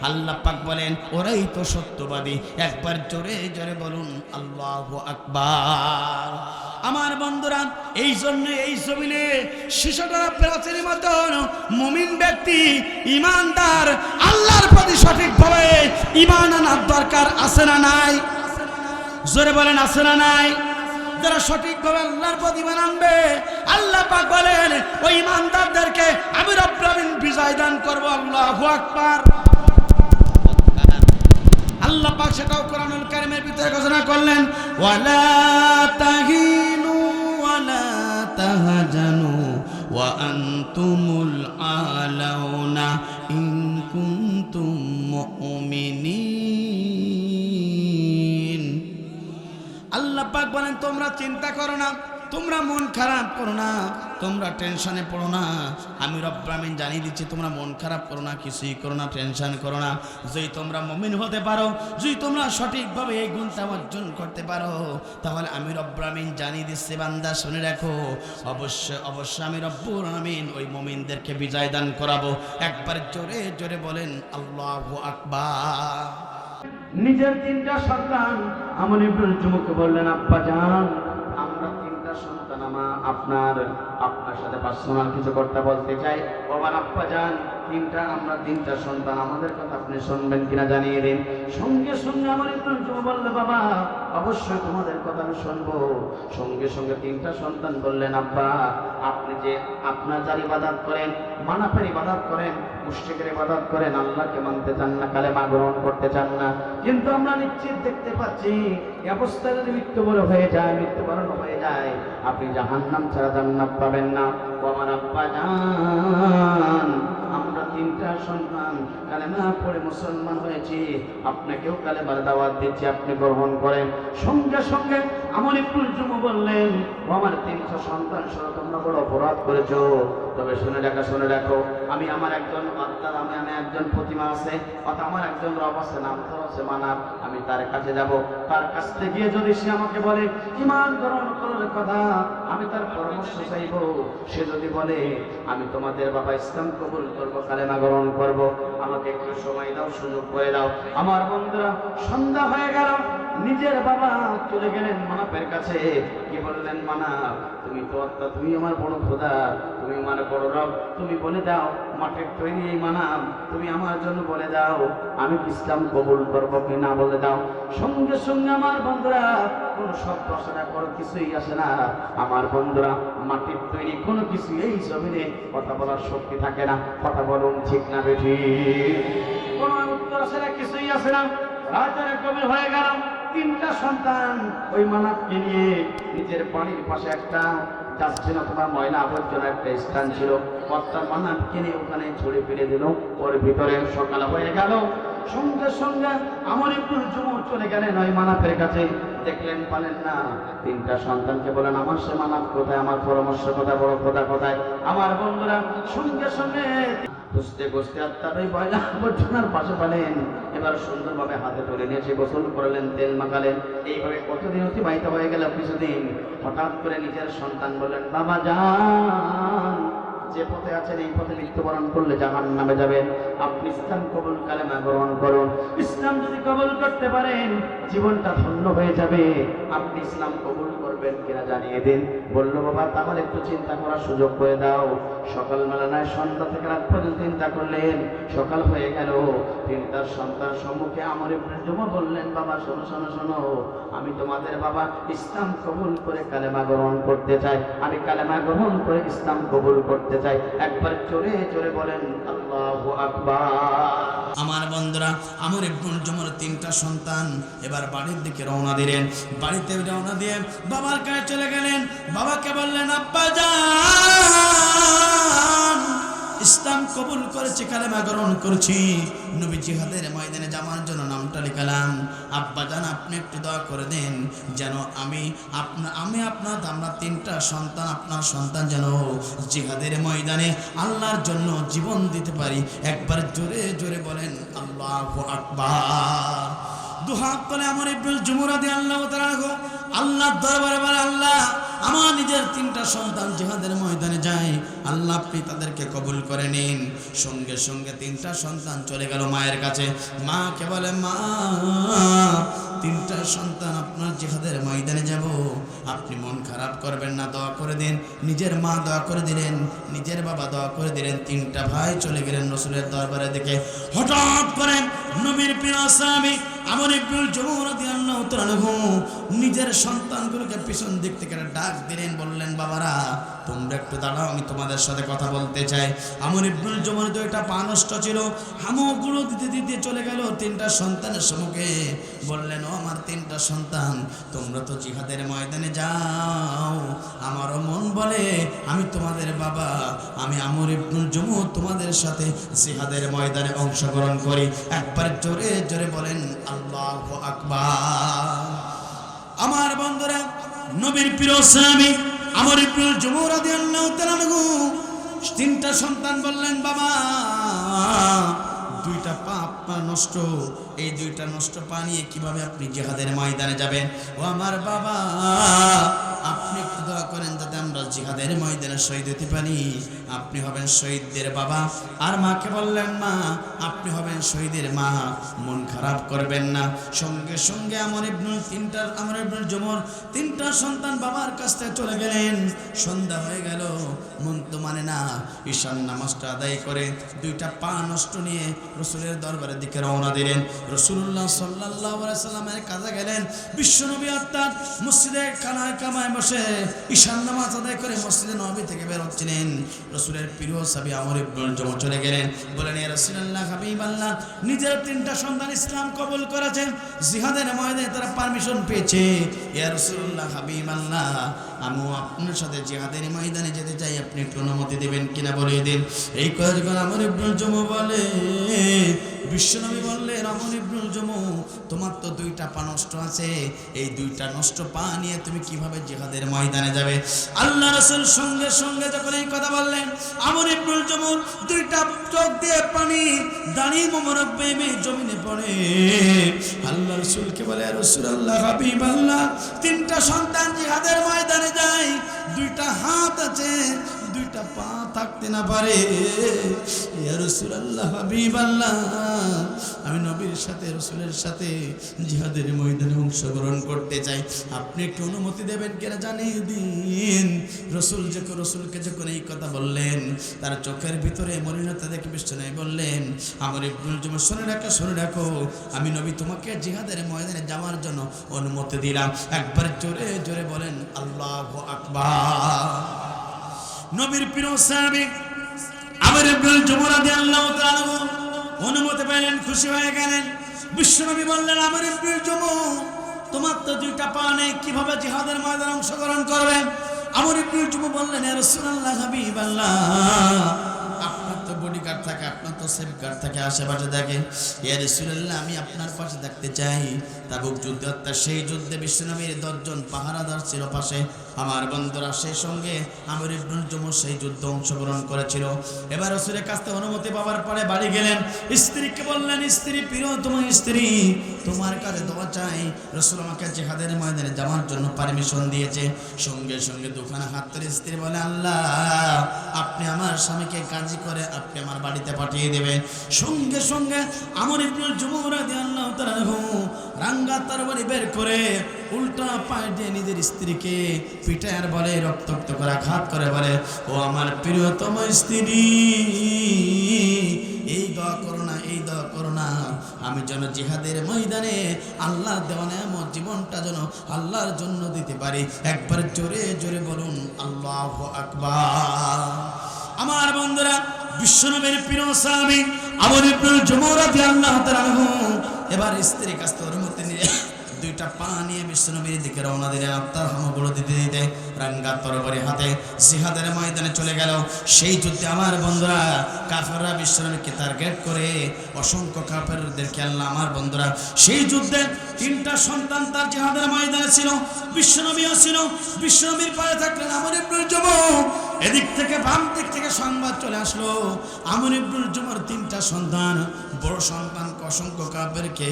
আল্লাহ পাক বলেন ওরাই তো সত্যবাদী। একবার জোরে জোরে বলুন আল্লাহু আকবার। আমার বন্ধুরা, এই জন্য এই জমিনে শিশুটা প্রাচীর মতন মুমিন ব্যক্তি, ইমানদার, আল্লাহর প্রতি সঠিকভাবে ইমান আনার দরকার আছে না নাই? জোরে বলেন আছে না নাই? যারা সঠিকভাবে আল্লাহর প্রতি ইমান আনবে, আল্লাহ পাক বলেন ওই ইমানদারদেরকে আমি রব্বুল আমিন বিজয় দান করব। আল্লাহু আকবার। আল্লাহ পাক সেটাও কোরআনুল কারীমের ভিতরে ঘোষণা করলেন, ওয়ালা তাহিনু ওয়ালা তাহজানু ওয়া আনতুমুল আলাউনা ইন কুনতুম মুমিনিন। আল্লাহ পাক বলেন তোমরা চিন্তা করো না, তোমরা মন খারাপ করো না, তোমরা টেনশনে পড়ো না। আমি রব্বুল আমিন জানিয়ে দিচ্ছি তোমরা মন খারাপ করো না, কিছুই করো না, টেনশন করো না। যদি তোমরা মুমিন হতে পারো, যদি তোমরা সঠিকভাবে এই গুণটা অর্জন করতে পারো, তাহলে আমি রব্বুল আমিন জানিয়ে দিচ্ছি বান্দা শুনে রাখো, অবশ্যই অবশ্যই আমি রব্বুল আমিন ওই মুমিনদেরকে বিজয় দান করাবো। একবার জোরে জোরে বলেন আল্লাহু আকবার। নিজের তিনটা সন্তান আমর ইবনুল জুমুকে বললেন, আব্বা জান আমরা তিনটা সন্তান আপনার সাথে পার্সোনাল কিছু কথা বলতে চাই। বাবা আব্বা জান আমরা তিনটা সন্তান, আমাদের কথা আপনি শুনবেন কিনা জানিয়ে দিন। সঙ্গে সঙ্গে আমার ইবনুল জুমা বললে, বাবা অবশ্যই তোমাদের কথা আমি শুনবো। সঙ্গে সঙ্গে তিনটা সন্তান বললেন, আব্বা আপনি যে আপনার যার ইবাদত করেন, মানাফের ইবাদত করেন, মুশরিকের ইবাদত করেন, আল্লাহকে মানতে চান না, কালেমা গ্রহণ করতে চান না, কিন্তু আমরা নিশ্চিত দেখতে পাচ্ছি এই অবস্থা যদি মৃত্যুবরণ হয়ে যায় আপনি জাহান্নাম ছাড়া জান্নাত পাবেন না। আমার আব্বা জান আমরা তিনটা সন্তান কালেমা পড়ে মুসলমান হয়েছি, আপনাকেও কালেমার দাওয়াত দিচ্ছি, আপনি গ্রহণ করেন। সঙ্গে সঙ্গে আমর ইবনুল জুমা বললেন, আমার তিনটা সন্তান শুনে তোমরা বড় অপরাধ করেছো, তবে শুনে রাখো আমি আমার একজন আত্মার আমি একজন প্রতিমা আছে, অর্থাৎ আমার একজন রব আছে, নাম তো আছে মানাব। আমি তার কাছে যাব, তার কাছ থেকে গিয়ে যদি সে আমাকে বলে ঈমান গ্রহণ করার কথা, আমি তার পরামর্শ চাইব। সে যদি বলে আমি তোমাদের বাবা ইসলাম কবুল করব, কালেমা গ্রহণ করব, আমাকে একটু সময় দাও, সুযোগ করে দাও। আমার বন্ধুরা সন্ধ্যা হয়ে গেল, নিজের বাবা চলে গেলেন মানাপের কাছে। কি বললেন, মানাপ তুমি তো আত্মা, তুমি আমার বড় খোদা, তুমি আমার বড় রব, তুমি বলে দাও মাটির তৈরি এই মানাপ, তুমি আমার জন্য বলে দাও আমি ইসলাম কবুল করব কি না, বলে দাও। সঙ্গে সঙ্গে আমার বন্ধুরা কোনো শব্দ আসে না, কোনো কিছুই আসে না। আমার বন্ধুরা মাটির তৈরি কোনো কিছু এই জমিনে কথা বলার শক্তি থাকে না। কথা বলুন ঠিক না বেঠি? কোনো উত্তর আসে না, কিছুই আসে না। রাতের কবি হয়ে গেল, তিনটা সন্তান ওই মানাপকে নিয়ে নিজের বাড়ির পাশে একটা ডাস্টবিন অথবা ময়লা আবর্জনা একটা স্থান ছিল, কর্তার মানাপকে নিয়ে ওখানে ছড়ে ফেলে দিল। ওর ভিতরে সকাল হয়ে গেল, সঙ্গে সঙ্গে আমর ইবনুল জুমা চলে গেলেন ওই মানাপের কাছে। দেখলেন পালেন না, তিনটা সন্তানকে বলেন আমার সে মানাপ কোথায়, আমার পরামর্শ কোথায়, বড় খোদা কোথায়? আমার বন্ধুরা সঙ্গে সঙ্গে বসতে আত্মার ওই ময়লা আবর্জনার পাশে পালেন। এবার সুন্দরভাবে হাতে তুলে নিয়ে সে গোসল করলেন, তেল মাখালেন। এইভাবে কতদিন অতিবাহিত হয়ে গেল, কিছুদিন। হঠাৎ করে নিজের সন্তান বললেন, বাবা জান যে পথে আছেন এই পথে মৃত্যুবরণ করলে জাহান্নামে যাবেন, আপনি ইসলাম কবুল কালেমা গ্রহণ করুন। ইসলাম যদি কবুল করতে পারেন জীবনটা ধন্য হয়ে যাবে, আপনি ইসলাম কবুল করবেন কিনা জানিয়ে দিন। বলল, বাবা তাহলে একটু চিন্তা করার সুযোগ করে দাও। সকালবেলা নয়, সন্ধ্যা থেকে রাত পর্যন্ত চিন্তা করলেন। সকাল হয়ে গেল, তিনটার সন্তান সম্মুখে আমর ইবনুল জুমা বললেন, বাবা শোনো শোনো শোনো, আমি তোমাদের বাবা ইসলাম কবুল করে কালেমা গ্রহণ করতে চাই, আমি কালেমা গ্রহণ করে ইসলাম কবুল করতে চাই। একবার জোরে জোরে বলেন আল্লাহু আকবার। আমার বন্ধুরা আমর ইবনুল জুমার তিনটা সন্তান এবার বাড়ির দিকে রওনা দিলেন। বাড়িতে রওনা দিয়ে বাবার কাছে চলে গেলেন। বাবাকে বললেন, আব্বা জান ইসলাম কবুল করেছি, কালেমা গ্রহণ করেছি, নবী জিহাদের ময়দানে যাওয়ার জন্য নামটা লিখালাম। আব্বা জান আপনি একটু দোয়া করে দেন যেন আমরা তিনটা সন্তান, আপনার সন্তান যেন জিহাদের ময়দানে আল্লাহর জন্য জীবন দিতে পারি। একবার জোরে জোরে বলেন আল্লাহু আকবার। দুহাত করে আমর ইবনুল জুমা রাদিয়াল্লাহু তাআলা আল্লাহর দরবারে বলে, আল্লাহ আমার নিজের তিনটা সন্তান জিহাদের ময়দানে যায়, আল্লাহ আপনি তাদেরকে কবুল করে নিন। সঙ্গে সঙ্গে তিনটা সন্তান চলে গেল মায়ের কাছে। মাকে বলে, মা তিনটা সন্তান আপনার জিহাদের ময়দানে যাব, আপনি মন খারাপ করবেন না, দোয়া করে দিন। নিজের মা দোয়া করে দিলেন, নিজের বাবা দোয়া করে দিলেন। তিনটা ভাই চলে গেলেন রাসূলের দরবারে। দেখে হঠাৎ করে নবীর প্রিয় সাহাবী আমর ইবনুল জমুহ রাদিয়াল্লাহু তাআলা আনহু নিজের সন্তানগুলোকে পিছন দিক থেকে ডাক দিলেন, বললেন, বাবারা তোমরা একটু দাঁড়াও, আমি তোমাদের সাথে কথা বলতে চাই। আমর ইবনুল জমুহর দুইটা পা নষ্ট ছিল, হামগুলো দিতে দিতে চলে গেল তিনটা সন্তানের সম্মুখে। বললেন, ও আমার তিনটা সন্তান, তোমরা তো জিহাদের ময়দানে যাও, আমারও মন বলে আমি তোমাদের বাবা, আমি আমর ইবনুল জমুহ তোমাদের সাথে জিহাদের ময়দানে অংশগ্রহণ করি। একবার জোরে জোরে বলেন আল্লাহু আকবার। আমার বন্ধুরা, নবীর প্রিয় সাহাবী আমর ইবনুল জমুহ রাদিয়াল্লাহু তাআলা আনহু তিনটা সন্তান বললেন, বাবা দুইটা পা আপনার নষ্ট, এই দুইটা নষ্ট পা নিয়ে কিভাবে আপনি জিহাদের ময়দানে যাবেন? ও আমার বাবা, আপনি একটু দোয়া করেন যাতে আমরা জিহাদের ময়দানে শহীদ হতে পারি। আপনি হবেন শহীদদের বাবা। আর মাকে বললেন, মা আপনি হবেন শহীদের মা, মন খারাপ করবেন না। সঙ্গে সঙ্গে আমর ইবনুল জমুহর তিনটা সন্তান বাবার কাছ থেকে চলে গেলেন। সন্ধ্যা হয়ে গেল, মন তো মানে না। ঈশান নামাজটা আদায় করে দুইটা পা নষ্ট নিয়ে রাসূলের দরবারের দিকে রওনা দিলেন। রাসূলুল্লাহ সাল্লাল্লাহু আলাইহি সাল্লামের কাছে গেলেন। বিশ্বনবী অর্থাৎ মসজিদে খানায় কামায় বসে ঈশান নামাজ আদায় করে মসজিদে নববী থেকে বের হচ্ছিলেন। রাসূলের প্রিয় সাহাবী আমর ইবনুল জমুহ চলে গেলেন। বলেন, ইয়া রাসূলুল্লাহ, হাবিবাল্লাহ, নিজের তিনটা সন্তান ইসলাম কবুল করেছে, জিহাদের ময়দানে তারা পারমিশন পেয়েছে। ইয়া রাসূলুল্লাহ, হাবিবাল্লাহ, আমি আপনার সাথে জিহাদের ময়দানে যেতে চাই, আপনি একটু অনুমতি দেবেন কিনা বলে দিন। এই কথা আমর ইবনুল জমুহ বলে, বিশ্বনবী বললেন, আমর ইবনুল জমুহ, তোমার তো দুইটা পা নষ্ট আছে, এই দুইটা নষ্ট পা নিয়ে তুমি কিভাবে জিহাদের ময়দানে যাবে? আল্লাহ রাসূল সঙ্গে সঙ্গে যখন এই কথা বললেন, আমর ইবনুল জমুহ দুইটা চোখ দিয়ে পানি দাঁড়িয়ে মোবারক বেয়ে জমিনে পড়ে। আল্লাহ রাসূলকে বলে, রাসূলুল্লাহ, হাবিবাল্লাহ, তিনটা সন্তান জিহাদের ময়দানে যায়, দুইটা হাত আছে, দুইটা পা থাকতে না পারে। ইয়া রাসূলুল্লাহ, হাবিবাল্লাহ, আমি নবীর সাথে রাসূলের সাথে জিহাদের ময়দানে অংশগ্রহণ করতে চাই, আপনি একটু অনুমতি দেবেন কিনা জানিয়ে দিন। রাসূলকে যখন এই কথা বললেন, তার চোখের ভিতরে মলিনতা দেখে বিশ্বনবী বললেন, আমর ইবনুল জমুহ, শুনে রাখো, আমি নবী তোমাকে জিহাদের ময়দানে যাওয়ার জন্য অনুমতি দিলাম। একবার জোরে জোরে বলেন আল্লাহু আকবার। নবীর প্রিয় সাহাবী আমর ইবনুল জমুহ রাদিয়াল্লাহু তাআলা অনুমতি পেলেন, খুশি হয়ে গেলেন। বিশ্বনবী বললেন, আমর ইবনুল জমুহ, তোমার তো দুইটা পা নেই, কিভাবে জিহাদের ময়দানে অংশগ্রহণ করবেন? আমর ইবনুল জমুহ বললেন, ইয়া রাসূলুল্লাহ, হাবিবাল্লাহ, আপনার তো বডিগার্ড থাকে, আপনার তো সেফগার্ড থাকে, আশেপাশে থাকে, ইয়া রাসূলুল্লাহ, আমি আপনার পাশে থাকতে চাই। তাবুক যুদ্ধে অর্থাৎ সেই যুদ্ধে বিশ্বনবীর 10 জন পাহারাদার ছিল পাশে। আমার বন্ধুরা, সেই সঙ্গে আমর ইবনুল জমুহ সেই যুদ্ধে অংশগ্রহণ করেছিল। এবার রাসূলের কাছ থেকে অনুমতি পাওয়ার পরে বাড়ি গেলেন। স্ত্রীকে বললেন, স্ত্রী, প্রিয় তোমার স্ত্রী, তোমার কাছে দোয়া চাই, রাসূল আমাকে জিহাদের ময়দানে যাওয়ার জন্য পারমিশন দিয়েছে। সঙ্গে সঙ্গে দুখানা হাত ধরে স্ত্রী বলে, আল্লাহ, আপনি আমার স্বামীকে কাজী করে আপনি আমার বাড়িতে পাঠিয়ে দেবেন। সঙ্গে সঙ্গে আমর ইবনুল জমুহ রাদিয়াল্লাহু তাআলা রাঙ্গা তরবারি বের করে উল্টা পায়ে দিয়ে নিজের স্ত্রীকে পিটার বলে, রক্তাক্ত করে আঘাত করে বলে, ও আমার প্রিয়তম স্ত্রী, এই দোয়া করো না, এই দোয়া করো না, আমি যেন জিহাদের ময়দানে আল্লাহর দেওয়া নেয়ামত জীবনটা যেন আল্লাহর জন্য দিতে পারি। একবার জোরে জোরে বলুন আল্লাহু আকবার। আমার বন্ধুরা, বিশ্বনবীর প্রিয় সাহাবী আমর ইবনুল জমুহ রাদিয়াল্লাহু তাআলা এবার স্ত্রীর কাছ থেকে অনুমতি নিয়ে দুইটা পা নিয়ে বিশ্বনবীর দিকে রওনা দিলেন। আপনার হামগুলো দিতে দিতে রাঙ্গা তরবারি হাতে জিহাদের ময়দানে চলে গেল। সেই যুদ্ধে আমার বন্ধুরা, কাফেররা বিশ্বনবীকে টার্গেট করে অসংখ্য কাফেরদেরকে আল্লাহ, আমার বন্ধুরা, সেই যুদ্ধে তিনটা সন্তান তার জিহাদের ময়দানে ছিল, বিশ্বনবীও ছিল। বিশ্বনবীর পায়ে থাকলেন আমর ইবনুল জমুহ, এদিক থেকে বাম দিক থেকে সংবাদ চলে আসলো, আমর ইবনুল জুমর 3টা সন্তান, বড় সন্তান অসংখ্য কাফেরকে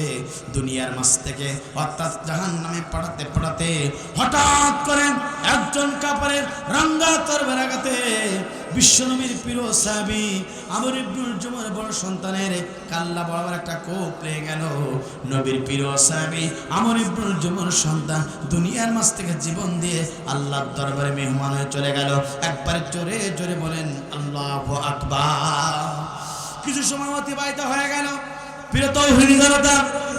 দুনিয়ার মাঝ থেকে অর্থাৎ জাহান্নামে পাঠাতে পাঠাতে হঠাৎ করে একজন কাফেরের রাঙ্গা তরবারি আঘাতে বিশ্বনবীর প্রিয় সাহাবী আমর ইবনুল জুমর বড় সন্তানের কাল্লা বরাবর একটা কোপ লেগে গেল। নবীর প্রিয় সাহাবী আমর ইবনুল জুমর সন্তান দুনিয়ার মাঝ থেকে জীবন দিয়ে আল্লাহর দরবারে মেহমান হয়ে চলে গেল। একবার জোরে জোরে বলেন আল্লাহু আকবার। কিছু সময় অতিবাহিত হয়ে গেল। প্রিয় তৌহিদি জনতা,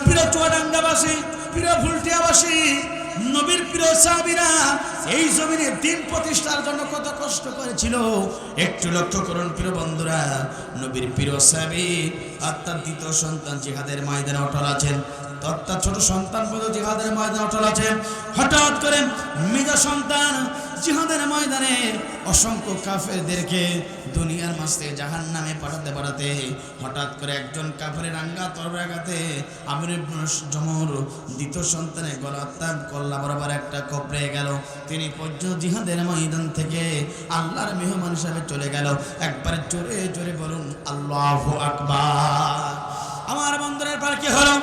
প্রিয় চুয়াডাঙ্গাবাসী, প্রিয় ভুলটিয়াবাসী, নবীর প্রিয় সাহাবীরা এই জমিনে দিন প্রতিষ্ঠার জন্য কত কষ্ট করেছিল একটু লক্ষ্য করুন প্রিয় বন্ধুরা। নবীর প্রিয় সাহাবী অর্থাৎ দ্বিতীয় সন্তান জিহাদের ময়দানে অটল আছেন, অর্থাৎ ছোট সন্তান পর্যন্ত জিহাদের ময়দানে অটল আছেন। হঠাৎ করে মেজ সন্তান জিহাদের ময়দানে অসংখ্য কাফেরদেরকে দুনিয়ার মাঝে জাহান্নামে পাঠাতে পাঠাতে হঠাৎ করে একজন কাফেরের রাঙ্গা তরবারি আঘাতে আমর ইবনুল জুমর দ্বিতীয় সন্তানের গলা অর্থাৎ কল্লা বরাবর একটা কোপ লেগে গেল। তিনি পর্যন্ত জিহাদের ময়দান থেকে আল্লাহর মেহমান হিসেবে চলে গেল। একবার জোরে জোরে বলুন আল্লাহু আকবার। আমার বন্ধুদের পর কি হলো?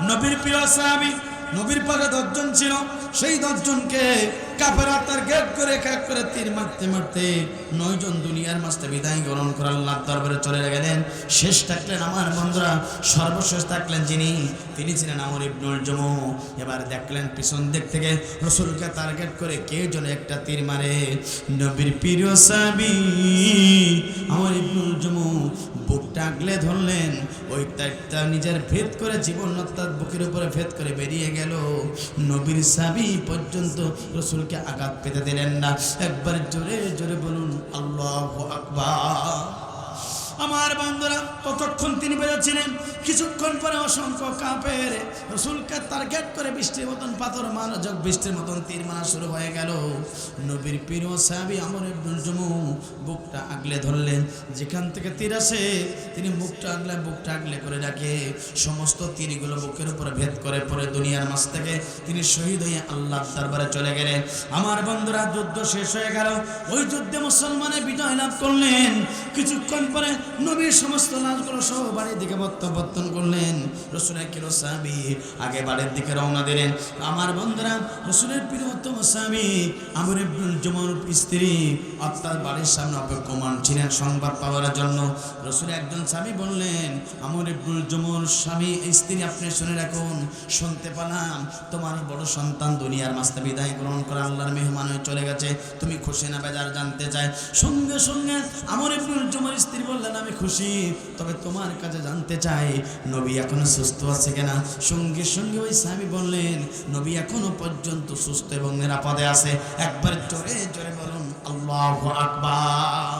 নবীর প্রিয় সাহাবী, নবীর পাশে 10 জন ছিল, সেই 10 জনকে কাফেররা টার্গেট করে এক করে তীর মারতে মারতে 9 জন দুনিয়ার মাঝে বিদায় গ্রহণ করে আল্লাহর দরবারে চলে গেলেন। শেষ থাকলেন আমার বন্ধুরা, সর্বশেষ থাকলেন যিনি, তিনি ছিলেন আমর ইবনুল জুমর। এবার দেখলেন পিছন দিক থেকে রাসূলকে টার্গেট করে কে যেন একটা তীর মারে। নবীর প্রিয় সাহাবী আমর ইবনুল জুমর বুকটা আগলে ধরলেন, ওই তারটা নিজের ভেদ করে জীবন অর্থাৎ বুকের উপরে ভেদ করে বেরিয়ে গেল। নবীর সাহাবী পর্যন্ত রাসূলকে আঘাত পেতে দিলেন না। একবার জোরে জোরে বলুন আল্লাহু আকবার। আমার বন্ধুরা, ততক্ষণ তিনি বেরোচ্ছিলেন। কিছুক্ষণ পরে অসংখ্য কাফের রাসূলকে টার্গেট করে বৃষ্টির মতন পাথর মারা, বৃষ্টির মতন তীর মারা শুরু হয়ে গেল। নবীর প্রিয় সাহাবী আমর ইবনুল জুমর বুকটা আগলে ধরলেন, যেখান থেকে তীর আসে তিনি বুকটা আগলে করে রাখে। সমস্ত তীরগুলো বুকের উপরে ভেদ করে পরে দুনিয়ার মাঝ থেকে তিনি শহীদ হয়ে আল্লাহর দরবারে চলে গেলেন। আমার বন্ধুরা, যুদ্ধ শেষ হয়ে গেল। ওই যুদ্ধে মুসলমানের বিজয় লাভ করলেন। কিছুক্ষণ পরে নবীর সমস্ত লাশগুলো সহ বাড়ির দিকে প্রত্যাবর্তন করলেন। রাসূলের প্রিয় সাহাবী আগে বাড়ির দিকে রওনা দিলেন। আমার বন্ধুরা, রাসূলের প্রিয়তম সাহাবী আমর ইবনুল জুমর স্ত্রী অর্থাৎ বাড়ির সামনে অপেক্ষমান ছিলেন সংবাদ পাওয়ার জন্য। রাসূল একজন সাহাবী বললেন, আমর ইবনুল জুমর স্বামী স্ত্রী, আপনি শুনে রাখুন, শুনতে পেলাম তোমার বড় সন্তান দুনিয়ার মাঝে বিদায় গ্রহণ করে আল্লাহর মেহমান হয়ে চলে গেছে, তুমি খুশি না বেজার জানতে চাই। সঙ্গে সঙ্গে আমর ইবনুল জুমর স্ত্রী বললেন, আমি খুশি, তবে তোমার কাছে জানতে চাই নবী এখনো সুস্থ আছে কিনা। সঙ্গে সঙ্গে ওই সাহাবী বললেন, নবী এখনো পর্যন্ত সুস্থ এবং নিরাপদে আছে। একবার জোরে জোরে বলুন আল্লাহু আকবার।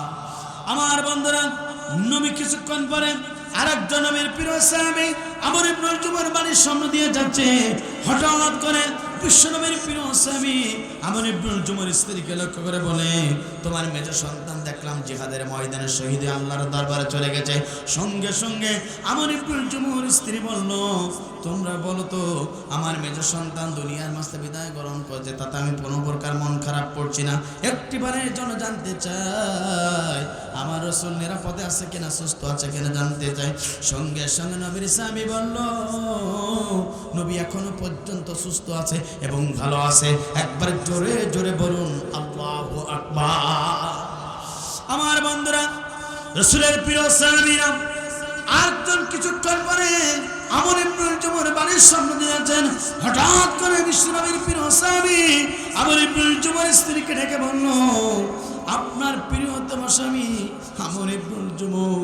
আমার বন্ধুরা, নবী কিছুক্ষণ পরে আরেকজন নবীর প্রিয় সাহাবী আমর ইবনুল জুমর বাড়ির সামনে দিয়ে যাচ্ছে। হঠাৎ করে বিশ্বনবীর প্রিয় সাহাবী আমর ইবনুল জুমর স্ত্রীকে লক্ষ্য করে বলে, তোমার মেজ সন্তান দেখলাম জিহাদের ময়দানে শহীদ হয়ে আল্লাহর দরবারে চলে গেছে। সঙ্গে সঙ্গে আমর ইবনুল জুমর স্ত্রী বলল, তোমরা বলো তো, আমার মেজ সন্তান দুনিয়ার মাঝে বিদায় গ্রহণ করেছে, তাতে আমি কোনো প্রকার মন খারাপ করছি না। একটিবারের জন্য জানতে চাই আমার রাসূল নিরাপদে আছে কিনা, সুস্থ আছে কিনা জানতে চাই। সঙ্গে সঙ্গে নবীর সাহাবী বলল, নবী এখনো পর্যন্ত সুস্থ আছে এবং ভালো আছে। একবার জোরে জোরে বলুন আল্লাহু আকবার। আমার বন্ধুরা, রাসূলের প্রিয় সাহাবীরা আরেকজন কিছুক্ষণ পরে আমর ইবনুল জুমর বাড়ির সামনে দিয়েছেন। হঠাৎ করে বিশ্বনবীর প্রিয় সাহাবী আমর ইবনুল জুমর স্ত্রীকে ডেকে বলল, আপনার প্রিয়তম স্বামী আমর ইবনুল জুমর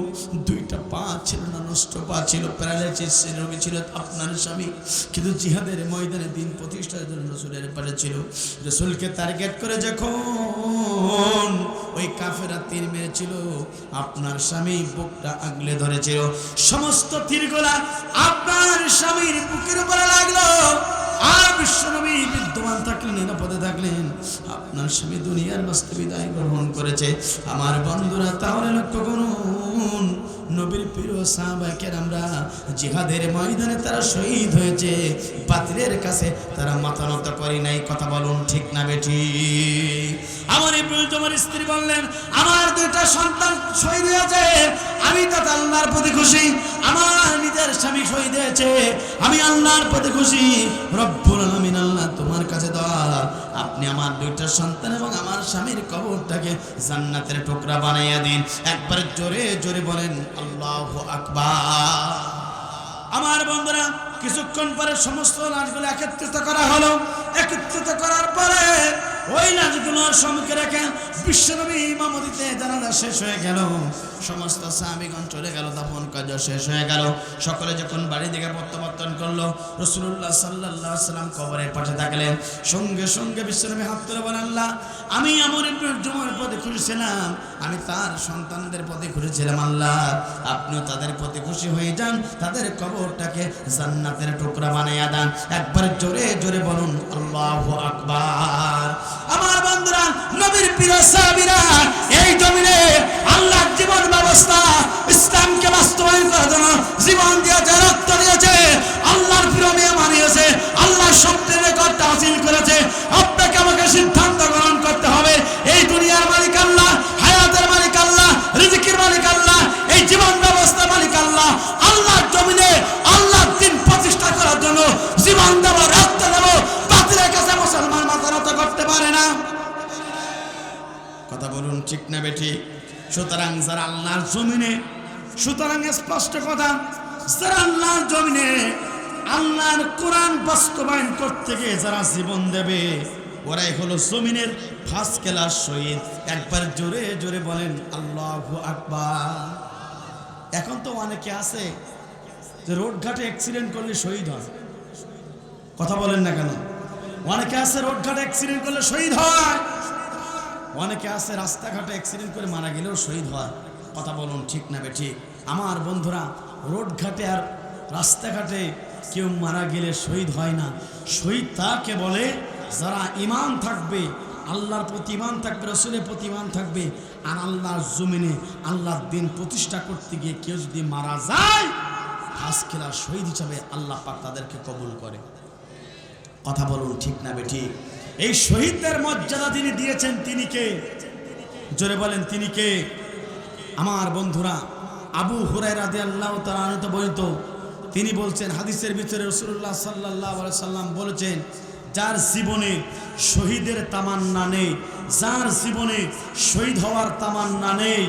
2টা পা ছিল না, নষ্ট পা ছিল, প্যারালাইসিস রোগী ছিল আপনার স্বামী, কিন্তু জিহাদের ময়দানে দিন প্রতিষ্ঠার জন্য রাসূলের পাশে ছিল। রাসূলকে টার্গেট করে যখন ওই কাফেররা তীর মেরেছিল, আপনার স্বামী বুকটা আগলে ধরেছিল। সমস্ত তীরগুলা আপনার স্বামীর বুকের উপরে লাগলো। আর বিশ্বনবী বিদ্যমান থাকলেন, নিরাপদে থাকলেন। আপনার স্বামী দুনিয়ার মাঝে বিদায় গ্রহণ করেছে। আমার বন্ধুরা, তাহলে লক্ষ্য করুন, নবীর প্রিয় সাহাবায়ে কেরামরা জিহাদের ময়দানে তারা শহীদ হয়েছে, বাতিলের কাছে তারা মাথা নত করে নাই। কথা বলুন ঠিক না বেঠিক? আমার এই প্রিয়তমার স্ত্রী বললেন, আমার দুইটা সন্তান শহীদ হয়েছে, আমি তাতে আল্লাহর প্রতি খুশি। আমার নিজের স্বামী শহীদ হয়েছে, আমি আল্লাহর প্রতি খুশি। রব্বুল আলামিন আল্লাহ তোমার কাছে দোয়া, আপনি আমার দুইটা সন্তান এবং আমার স্বামীর কবরটাকে জান্নাতের টুকরা বানাইয়া দিন। একবার জোরে জোরে বলেন আল্লাহু আকবার। আমার বন্ধুরা, কিছুক্ষণ পরে সমস্ত লাশগুলো একত্রিত করা হলো। একত্রিত করার পরে ওই লাশগুলোর সম্মুখে রেখে বিশ্বনবী ইমামতিতে জানাজা শেষ হয়ে গেল। সমস্ত সাহাবীগণ চলে গেল, দাফন কাজ শেষ হয়ে গেল। সকলে যখন বাড়ি দিকে প্রত্যাবর্তন করলো, রাসূলুল্লাহ সাল্লাল্লাহু আলাইহি ওয়াসাল্লাম কবরের পাশে থাকলেন। সঙ্গে সঙ্গে বিশ্বনবী হাত তুলে বলেন, আল্লাহ, আমি আমর ইবনে জুমুর প্রতি খুশি ছিলাম, আমি তার সন্তানদের প্রতি খুশি ছিলাম। আল্লাহ, আপনিও তাদের প্রতি খুশি হয়ে যান, তাদের কবরটাকে জান্নাতের টুকরা বানাইয়া দেন। একবার জোরে জোরে বলুন আল্লাহু আকবার। আমার বন্ধুরা, নবীর প্রিয় সাহাবীরা এই জমিনে আল্লাহর জীবন ব্যবস্থা ইসলামকে বাস্তবায়ন করার জন্য জীবন দিয়েছে, রক্ত দিয়েছে, আল্লাহর প্রিয় মেয়ে মানিয়েছে, আল্লাহর শক্তির রেকর্ডটা হাসিল করেছে। আপনাকে আমাকে সিদ্ধান্ত গ্রহণ করতে হবে, এই দুনিয়ার মালিক আল্লাহ, হায়াতের মালিক আল্লাহ, রিজিকের মালিক আল্লাহ, এই জীবন ব্যবস্থার মালিক আল্লাহ। আল্লাহর জমিনে আল্লাহর দ্বীন প্রতিষ্ঠা করার জন্য জীবন দেব, রক্ত দেব, বাতিলের কাছে মুসলমান মাথা নত করতে পারে না। কথা বলুন ঠিক না বেঠিক? সুতরাং যারা আল্লাহর জমিনে, সুতরাং স্পষ্ট কথা, যারা আল্লাহর জমিনে আল্লাহর কোরআন বাস্তবায়ন করতে গিয়ে যারা জীবন দেবে, ওরাই হলো জমিনের ফার্স্ট ক্লাস শহীদ। একবার জোরে জোরে বলেন আল্লাহু আকবার। এখন তো অনেকে আছে যে রোডঘাটে অ্যাক্সিডেন্ট করলে শহীদ হয়। কথা বলেন না কেন? অনেকে আছে রোডঘাটে অ্যাক্সিডেন্ট করলে শহীদ হয়, অনেকে আছে রাস্তাঘাটে অ্যাক্সিডেন্ট করে মারা গেলেও শহীদ হয়। কথা বলুন ঠিক না বেঠিক? আমার বন্ধুরা, রোডঘাটে আর রাস্তাঘাটে কেউ মারা গেলে শহীদ হয় না। শহীদ তাকে বলে যারা ঈমান থাকবে, আল্লাহর প্রতি ঈমান থাকবে, রাসূলের প্রতি ঈমান থাকবে, আর আল্লাহর জমিনে আল্লাহর দ্বীন প্রতিষ্ঠা করতে গিয়ে কেউ যদি মারা যায়, ফার্স্ট ক্লাস শহীদ হিসাবে আল্লাহ পাক তাদেরকে কবুল করে। কথা বলুন ঠিক না বেঠিক? এই শহীদদের মর্যাদা তিনি দিয়েছেন, তিনি কে? জোরে বলেন তিনি কে? আমার বন্ধুরা, আবু হুরায়রা রাদিয়াল্লাহু তাআলা আনহু বর্ণিত, তিনি বলছেন, হাদিসের ভিতরে রাসূলুল্লাহ সাল্লাল্লাহু আলাইহি সাল্লাম বলেছেন, যার জীবনে শহীদের তামান্না নেই, যার জীবনে শহীদ হওয়ার তামান্না নেই,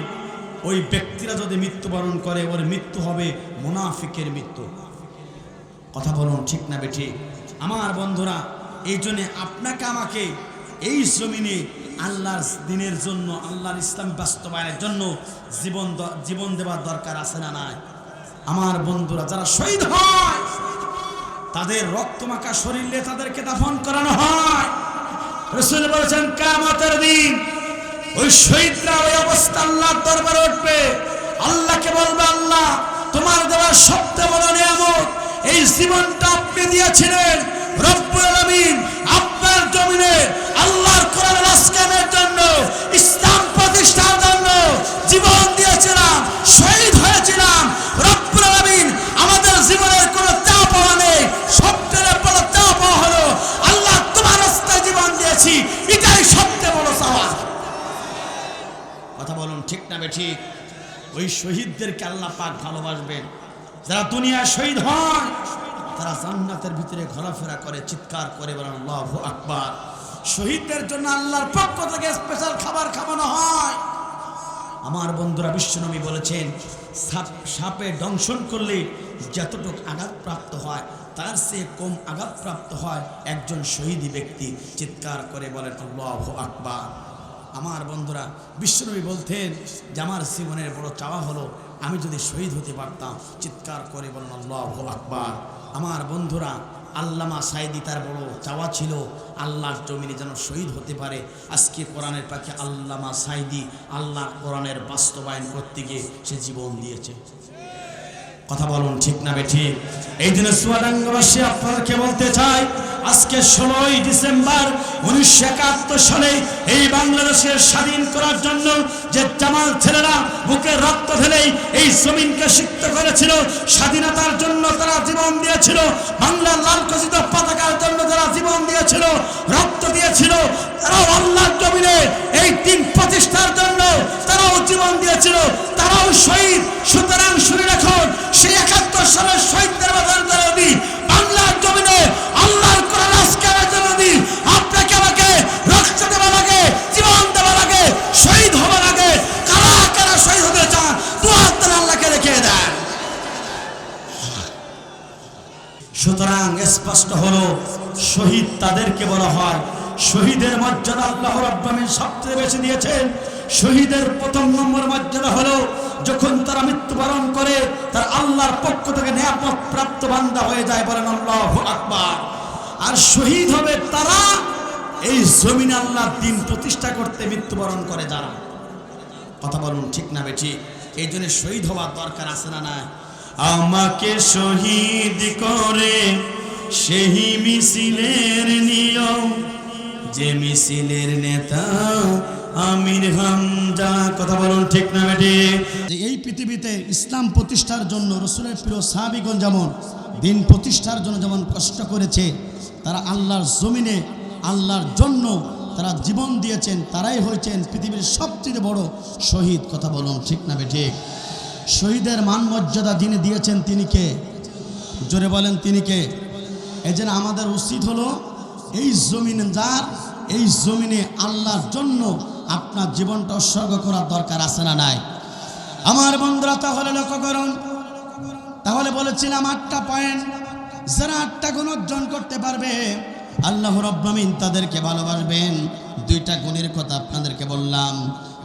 ওই ব্যক্তিরা যদি মৃত্যুবরণ করে, ওর মৃত্যু হবে মুনাফিকের মৃত্যু। কথা বলুন ঠিক না বেঠিক? আমার বন্ধুরা, এই জন্যে আপনাকে আমাকে এই জমিনে আল্লাহর দ্বীনের জন্য, আল্লাহর ইসলাম বাস্তবায়নের জন্য জীবন দেওয়ার দরকার আছে না নাই? আমার বন্ধুরা, যারা শহীদ হয় তাদের রক্তমাখা শরীরে তাদেরকে দাফন করানো হয়। রাসূল বলেছেন, কিয়ামতের দিন ওই শহীদরা ওই অবস্থা আল্লাহর দরবারে উঠবে, আল্লাহকে বলবে, আল্লাহ, তোমার দেওয়া সবচেয়ে বড় নিয়ামত এই জীবনটা আপনি দিয়েছিলেন। রব্বুল আলামিন আপনার জমিনে আল্লাহর কোরআন রাষ্ট্রের জন্য, ইসলাম প্রতিষ্ঠার জন্য জীবন দিয়েছিলাম, শহীদ হয়েছিলাম। রব্বুল আলামিন আমাদের জীবনের কোনো চাপ পাওয়া নেই, সবচেয়ে বড় চাপ পাওয়া হলো আল্লাহ তোমার রাস্তায় জীবন দিয়েছি, এটাই সবচেয়ে বড় চাওয়া। কথা বলুন ঠিক না বেঠিক? ওই শহীদদেরকে আল্লাহ পাক ভালোবাসবেন। যারা দুনিয়ায় শহীদ হয় তারা জান্নাতের ভিতরে ঘোরাফেরা করে, চিৎকার করে বলেন আল্লাহু আকবার। শহীদদের জন্য আল্লাহর পক্ষ থেকে স্পেশাল খাবার খাওয়ানো হয়। আমার বন্ধুরা, বিশ্বনবী বলেছেন, সাপে দংশন করলে যতটুকু আঘাতপ্রাপ্ত হয় তার চেয়ে কম আঘাতপ্রাপ্ত হয় একজন শহীদী ব্যক্তি। চিৎকার করে বলেন আল্লাহু আকবার। আমার বন্ধুরা, বিশ্বনবী বলতেন যে আমার জীবনের বড় চাওয়া হলো আমি যদি শহীদ হতে পারতাম। চিৎকার করে বলেন আল্লাহু আকবার। আমার বন্ধুরা, আল্লামা সাঈদী তার বড় চাওয়া ছিল আল্লাহর জমিনে যেন শহীদ হতে পারে। আজকে কোরআনের পাখি আল্লামা সাঈদী আল্লাহ কোরআনের বাস্তবায়ন করতে গিয়ে সে জীবন দিয়েছে। কথা বলুন ঠিক না বেঠিক? এই দিনে চুয়াডাঙ্গাবাসী আপনাদেরকে বলতে চাই, আজকে 16ই ডিসেম্বর 1971 সালে এই বাংলাদেশের স্বাধীন করার জন্য যে জামাল ছেলেরা বুকে রক্ত ঢেলে এই জমিনকে সিক্ত করেছিল, স্বাধীনতার জন্য তারা জীবন দিয়েছিল, বাংলার লাল খচিত পতাকার জন্য তারা জীবন দিয়েছিল, রক্ত দিয়েছিল, তারাও আল্লাহর জমিনে এই দিন প্রতিষ্ঠার জন্য তারাও জীবন দিয়েছিল, তারাও শহীদ। সুতরাং শুনে রাখুন, সেই 71 সালের শহীদদের বাজার যদি বাংলার জমিনে আল্লাহর কোরআন আজকের জন্য যদি আপনাকে আমাকে রক্ত দেওয়া লাগে, জীবন দেওয়া লাগে, শহীদ হওয়া লাগে, কারা কারা শহীদ হতে চান দোয়া আপনারা আল্লাহকে রেখে দেন। সুতরাং স্পষ্ট হলো, শহীদ তাদেরকে বলা হয়, শহীদের মর্যাদা আল্লাহ রাব্বুল আলামিন সবচেয়ে বেশি দিয়েছেন। শহীদের প্রথম নম্বর মর্যাদা হলো যখন তারা মৃত্যুবরণ করে তার আল্লাহর পক্ষ থেকে নিয়ামত প্রাপ্ত বান্দা হয়ে যায়, বলেন আল্লাহু আকবার। আর শহীদ হবে তারা এই জমিনে আল্লাহর দ্বীন প্রতিষ্ঠা করতে মৃত্যুবরণ করে যারা। কথা বলুন ঠিক না বেঠি? এই জন্য শহীদ হওয়ার দরকার আছে না নাই? আমাকে শহীদ করে সেই মিছিলের নিয়ম, যে মিছিলের নেতা আমির হামজা। কথা বলুন ঠিক না বেটি? এই পৃথিবীতে ইসলাম প্রতিষ্ঠার জন্য রাসূলের প্রিয় সাহাবীগণ যেমন দিন প্রতিষ্ঠার জন্য যেমন কষ্ট করেছে, তারা আল্লাহর জমিনে আল্লাহর জন্য তারা জীবন দিয়েছেন, তারাই হয়েছেন পৃথিবীর সবচেয়ে বড় শহীদ। কথা বলুন ঠিক না বেটি? শহীদের মান মর্যাদা যিনি দিয়েছেন তিনি কে? জোরে বলেন তিনি কে? এই জন্য আমাদের উচিত হলো এই জমিনে যার, এই জমিনে আল্লাহর জন্য আপনার জীবনটা উৎসর্গ করার দরকার আছে না নাই? আমার বন্ধুরা তাহলে লক্ষ্য করুন, তাহলে বলেছিলাম 8টা পয়েন্ট, যারা 8টা গুণ অর্জন করতে পারবে আল্লাহ রাব্বুল আলামিন তাদেরকে ভালোবাসবেন। 2টা গুণের কথা আপনাদেরকে বললাম।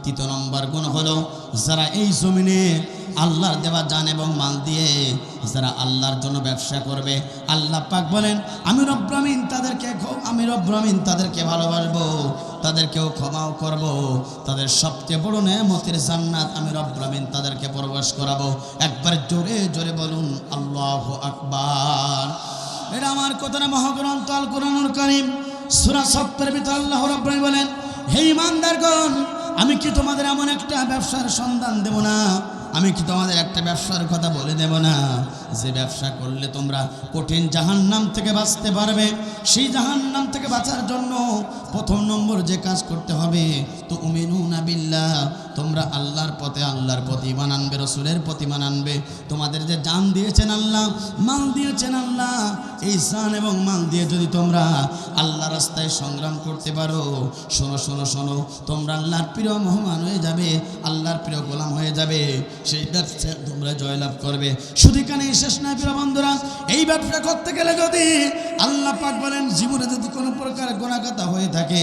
3 নম্বর গুণ হলো যারা এই জমিনে আল্লাহর দেওয়া জান এবং মাল দিয়ে যারা আল্লাহর জন্য ব্যবসা করবে, আল্লাহ পাক বলেন আমি রব্বুল আমিন তাদেরকে ভালোবাসবো, তাদেরকেও ক্ষমাও করব, তাদের সবচেয়ে বড় নেয়ামতের জান্নাত আমি রব্বুল আমিন তাদেরকে প্রবেশ করাবো। একবার জোরে জোরে বলুন আল্লাহু আকবার। এটা আমার কথা না, মহাগ্রন্থ আল কোরআনুল কারীম সূরা সফফের ভিতর আল্লাহ রাব্বুল আলামিন বলেন, হে ঈমানদারগণ, আমি কি তোমাদের এমন একটা ব্যবসার সন্ধান দেব না, আমি কি তোমাদের একটা ব্যবসার কথা বলে দেব না, যে ব্যবসা করলে তোমরা কঠিন জাহান্নাম থেকে বাঁচতে পারবে? সেই জাহান্নাম থেকে বাঁচার জন্য 1 নম্বর যে কাজ করতে হবে, তো উমিনুনা বিল্লাহ, তোমরা আল্লাহর পথে আল্লাহর প্রতি ঈমান আনবে, রাসূলের প্রতি ঈমান আনবে। তোমাদের যে জান দিয়েছেন আল্লাহ, মাল দিয়েছেন আল্লাহ, এই জান এবং মাল দিয়ে যদি তোমরা আল্লাহ রাস্তায় সংগ্রাম করতে পারো, শোনো শোনো শোনো, তোমরা আল্লাহর প্রিয় মেহমান হয়ে যাবে, আল্লাহর প্রিয় গোলাম হয়ে যাবে, সেই ব্যবসায় তোমরা জয়লাভ করবে। শুধু এখানে শেষ নয় প্রিয় বন্ধুরা, এই ব্যবসা করতে গেলে যদি আল্লাহ পাক বলেন জীবনে যদি কোনো প্রকার গুনাহখাতা হয়ে থাকে,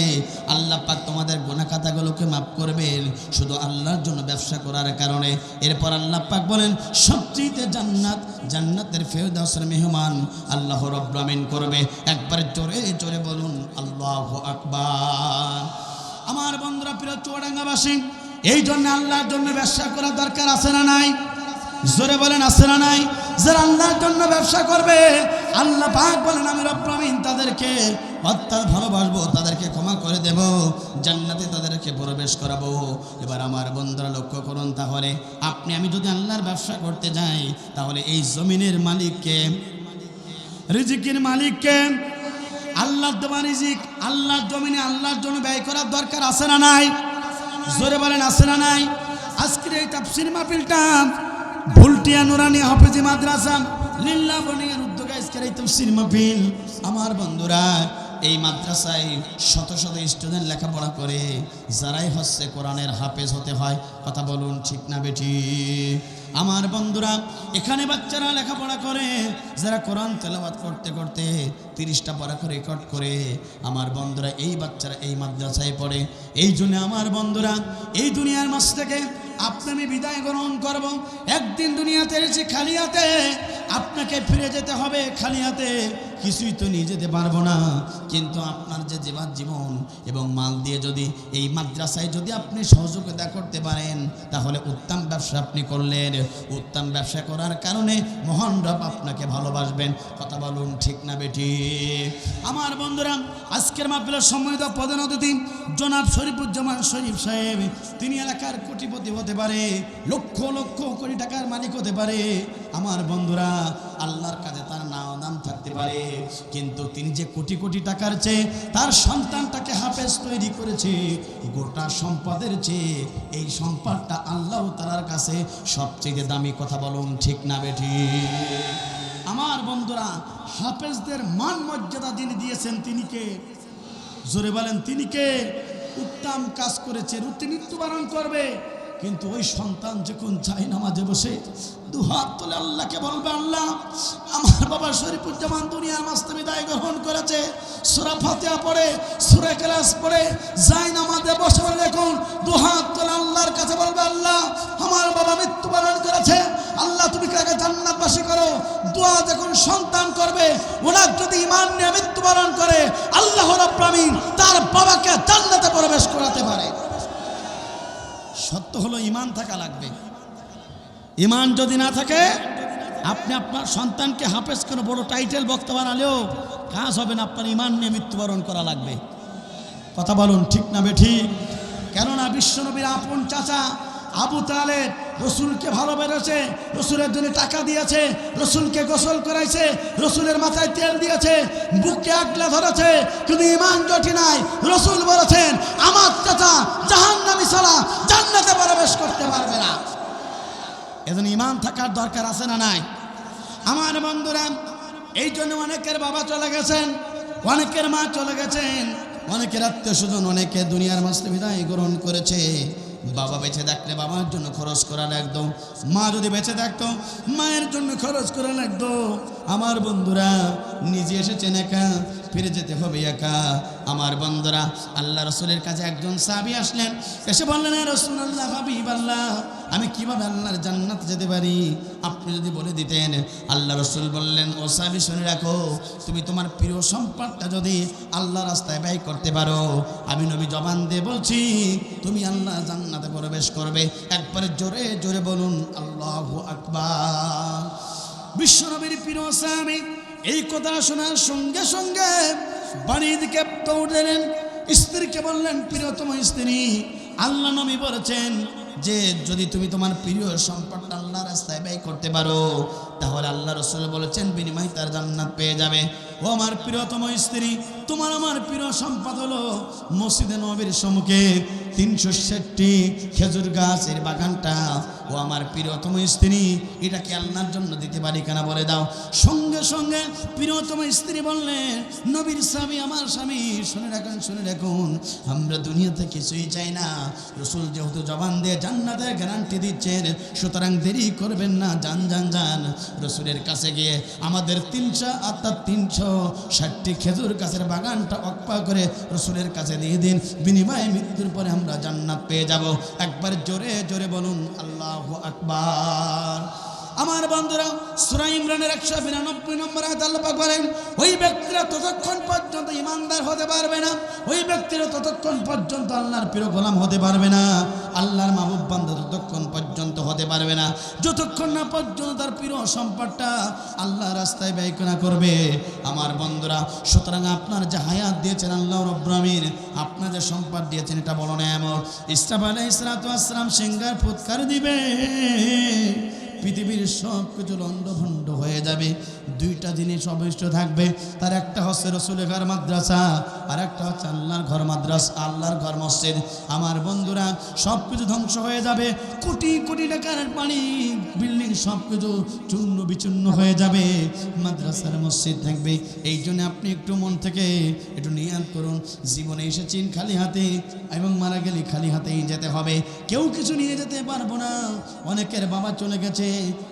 আল্লাহ পাক তোমাদের গুনাহখাতাগুলোকে মাফ করবেন শুধু আল্লাহর জন্য ব্যবসা করার কারণে। এরপর আল্লাহ পাক বলেন সবচেয়ে জান্নাতের ফেরদাউসের মেহমান আল্লাহ রাব্বুল আমিন করবে। একবার জোরে জোরে বলুন আল্লাহু আকবার। আমার বন্ধুরা, প্রিয় চুয়াডাঙ্গাবাসী, এই জন্য আল্লাহর জন্য ব্যবসা করা দরকার আছে না নাই? জোরে বলেন আছে না নাই? যারা আল্লাহর জন্য ব্যবসা করবে আল্লাহ পাক বলেন আমি রব্বুল আমিন তাদেরকে অত্যন্ত ভালোবাসবো, তাদেরকে ক্ষমা করে দেব, জান্নাতে তাদেরকে প্রবেশ করাবো। এবার আমার বন্ধুরা লক্ষ্য করুন, তাহলে আপনি আমি যদি আল্লাহর ব্যবসা করতে যাই, তাহলে এই জমিনের মালিককে, রিজিকের মালিককে, আল্লাহর দেওয়া রিজিক আল্লাহর জমিনে আল্লাহর জন্য ব্যয় করার দরকার আছে না নাই? জোরে বলেন আছে না নাই? আজকের এই তাফসীর মাহফিলটা ভুলটিয়া নুরানি হাফেজি মাদ্রাসা লিল্লাহ বনিয়ার উদ্যোগে আজকের এই তাফসীর মাহফিল। আমার বন্ধুরা, এই মাদ্রাসায় শত শত স্টুডেন্ট লেখাপড়া করে, যারাই হচ্ছে কোরআনের হাফেজ হতে হয়। কথা বলুন ঠিক না বেটি? আমার বন্ধুরা, এখানে বাচ্চারা লেখাপড়া করে, যারা কোরআন তেলাওয়াত করতে করতে 30টা পড়া করে রেকর্ড করে। আমার বন্ধুরা, এই বাচ্চারা এই মাদ্রাসায় পড়ে। এই জন্য আমার বন্ধুরা, এই দুনিয়ার মাঝ থেকে আপনি আমি বিদায় গ্রহণ করব। একদিন দুনিয়াতে এসে খালি হাতে আপনাকে ফিরে যেতে হবে, খালি হাতে। কিছুই তো নিয়ে যেতে পারবো না, কিন্তু আপনার যে জীবন এবং মাল দিয়ে যদি এই মাদ্রাসায় যদি আপনি সহযোগিতা করতে পারেন, তাহলে উত্তম ব্যবসা আপনি করলেন। উত্তম ব্যবসা করার কারণে মহান রব আপনাকে ভালোবাসবেন। কথা বলুন ঠিক না বেটি? আমার বন্ধুরা, আজকের মাহফিলের সম্মানিত প্রধান অতিথি জনাব শরীফুজ্জামান শরীফ সাহেব, তিনি এলাকার কোটিপতি হতে পারে, লক্ষ লক্ষ কোটি টাকার মালিক হতে পারে। আমার বন্ধুরা, আল্লাহর কাছে তার নাম থাকতে পারে, কিন্তু তিনি যে কোটি কোটি টাকার চেয়ে তার সন্তানটাকে হাফেজ তৈরি করেছে, গোটা সম্পদের চেয়ে এই সম্পদটা আল্লাহ তাআলার কাছে সবচেয়ে দামি। কথা বলুন ঠিক না বেটি? আমার বন্ধুরা, হাফেজদের মান মর্যাদা যিনি দিয়েছেন তিনি কে? জোরে বলেন তিনি কে? উত্তম কাজ করেছে, অতি মৃত্যুবরণ করবে, কিন্তু ওই সন্তান যখন চাই নামাজে বসে দুহাত তুলে আল্লাহকে বলবে, আল্লাহ আমার বাবা শরীফুজ্জামান দুনিয়ার মাঝে বিদায় গ্রহণ করেছে, সূরা ফাতিহা পড়ে, সূরা ইখলাস পড়ে যাই নামাজে বসে বলে দেখুন দুহাত তুলে আল্লাহর কাছে বলবে, আল্লাহ আমার বাবা মৃত্যুবরণ করেছে, আল্লাহ তুমি তাকে জান্নাতবাসী করো। দোয়া যখন সন্তান করবে, ওনার যদি ঈমান নিয়ে মৃত্যুবরণ করে, আল্লাহ রাব্বুল আমিন তার বাবাকে জান্নাতে প্রবেশ করাতে পারে। সত্য হলো ঈমান থাকা লাগবে। ঈমান যদি না থাকে, আপনি আপনার সন্তানকে হাফেজ করে বড় টাইটেল বক্তা বানালেও কাজ হবে না, আপনার ঈমান নিয়ে মৃত্যুবরণ করা লাগবে। কথা বলুন ঠিক না বেঠিক? কেননা বিশ্বনবীর আপন চাচা আবু তালেব রসুলকে ভালোবেসেছে, রসুলের জন্য টাকা দিয়েছে, রসুলকে গোসল করাইছে, রসুলের মাথায় তেল দিয়েছে, বুকে আগলে ধরেছে, কিন্তু ঈমান জটি নাই। রসুল বলেছেন আমার চাচা জাহান্নামী ছাড়া জান্নাতে প্রবেশ করতে পারবে না। এজন্য ঈমান থাকার দরকার আছে না নাই? আমার বন্ধুরা, এই জন্য অনেকের বাবা চলে গেছেন, অনেকের মা চলে গেছেন, অনেকের আত্মীয় স্বজন অনেকে দুনিয়ার মাঝে বিদায় গ্রহণ করেছে। বাবা বেঁচে থাকলে বাবার জন্য খরচ করা লাগতো, মা যদি বেঁচে থাকতো মায়ের জন্য খরচ করা লাগতো। আমার বন্ধুরা, নিজে এসেছেন একা, ফিরে যেতে হবে একা। আমার বন্ধুরা, আল্লাহ রসুলের কাছে একজন সাহাবী আসলেন, এসে বললেন, হে রাসূলুল্লাহ, হাবিবাল্লাহ, আমি কিভাবে আল্লাহর জান্নাত যেতে পারি আপনি যদি বলে দিতেন। আল্লাহ রসুল বললেন, ও সাহাবী শুনে রাখো, তুমি তোমার প্রিয় সম্পদটা যদি আল্লাহ রাস্তায় ব্যয় করতে পারো, আমি নবী জবান দিয়ে বলছি তুমি আল্লাহ জান্নাতে প্রবেশ করবে। একবারে জোরে জোরে বলুন আল্লাহু আকবার। বিশ্বনবীর প্রিয় সাহাবী এই কথা শোনার সঙ্গে সঙ্গে বাড়ির দিকে দৌড়লেন, স্ত্রীকে বললেন, প্রিয়তম স্ত্রী, আল্লাহ নবী বলেছেন যে যদি তুমি তোমার প্রিয় সম্পদটা আল্লাহ রাস্তায় ব্যয় করতে পারো, তাহলে আল্লাহ রসুল বলেছেন বিনিময়ে তার জান্নাত পেয়ে যাবে। ও আমার প্রিয়তম স্ত্রী, তোমার আমার প্রিয় সম্পদ হলো মসজিদে নববীর সম্মুখে 360টি খেজুর গাছের বাগানটা। ও আমার প্রিয়তম স্ত্রী, এটাকে আল্লাহর জন্য দিতে পারি কেনা বলে দাও। সঙ্গে সঙ্গে প্রিয়তম স্ত্রী বললেন, নবীর স্বামী, আমার স্বামী, শুনে রাখুন, আমরা দুনিয়াতে কিছুই চাই না। রসুল যেহেতু জবান দিয়ে জান্নাতের গ্যারান্টি দিচ্ছেন, সুতরাং দেরি করবেন না, যান। রসুলের কাছে গিয়ে আমাদের 360টি খেজুর গাছের বাগানটা অক্পা করে রসুলের কাছে দিয়ে দিন, বিনিময়ে মৃত্যুর পরে আমরা জান্নাত পেয়ে যাব। একবার জোরে জোরে বলুন আল্লাহু আকবার। আমার বন্ধুরা, সূরা ইমরানের 192 নম্বর আয়াতে আল্লাহ পাক বলেন, ওই ব্যক্তিরা ততক্ষণ পর্যন্ত ঈমানদার হতে পারবে না, ওই ব্যক্তিরা ততক্ষণ পর্যন্ত আল্লাহর প্রিয় গোলাম হতে পারবে না, আল্লাহর মাহবুব বান্দা ততক্ষণ পর্যন্ত হতে পারবে না যতক্ষণ না পর্যন্ত তার প্রিয় সম্পদটা আল্লাহর রাস্তায় ব্যয় না করবে। আমার বন্ধুরা, সুতরাং আপনার যে হায়াত দিয়েছেন আল্লাহ রাব্বুল আমিন, আপনার যে সম্পদ দিয়েছেন এটা বলো না এমন। ইসরাফ আলাইহিস সালাতু ওয়াস সালাম সিংহার ফুৎকার দিবে, পৃথিবীর সব কিছু লণ্ডভণ্ড হয়ে যাবে। দুইটা জিনিস অবশিষ্ট থাকবে, তার একটা হচ্ছে রসুলের ঘর মাদ্রাসা, আর একটা হচ্ছে আল্লাহর ঘর মাদ্রাসা, আল্লাহর ঘর মসজিদ। আমার বন্ধুরা, সব কিছু ধ্বংস হয়ে যাবে, কোটি কোটি টাকার বাড়ি বিল্ডিং সব কিছু চূর্ণ বিচূর্ণ হয়ে যাবে, মাদ্রাসার মসজিদ থাকবে। এই জন্য আপনি একটু মন থেকে একটু নিয়াত করুন, জীবনে এসেছেন খালি হাতে এবং মারা গেলে খালি হাতেই যেতে হবে, কেউ কিছু নিয়ে যেতে পারবো না। অনেকের বাবা চলে গেছে,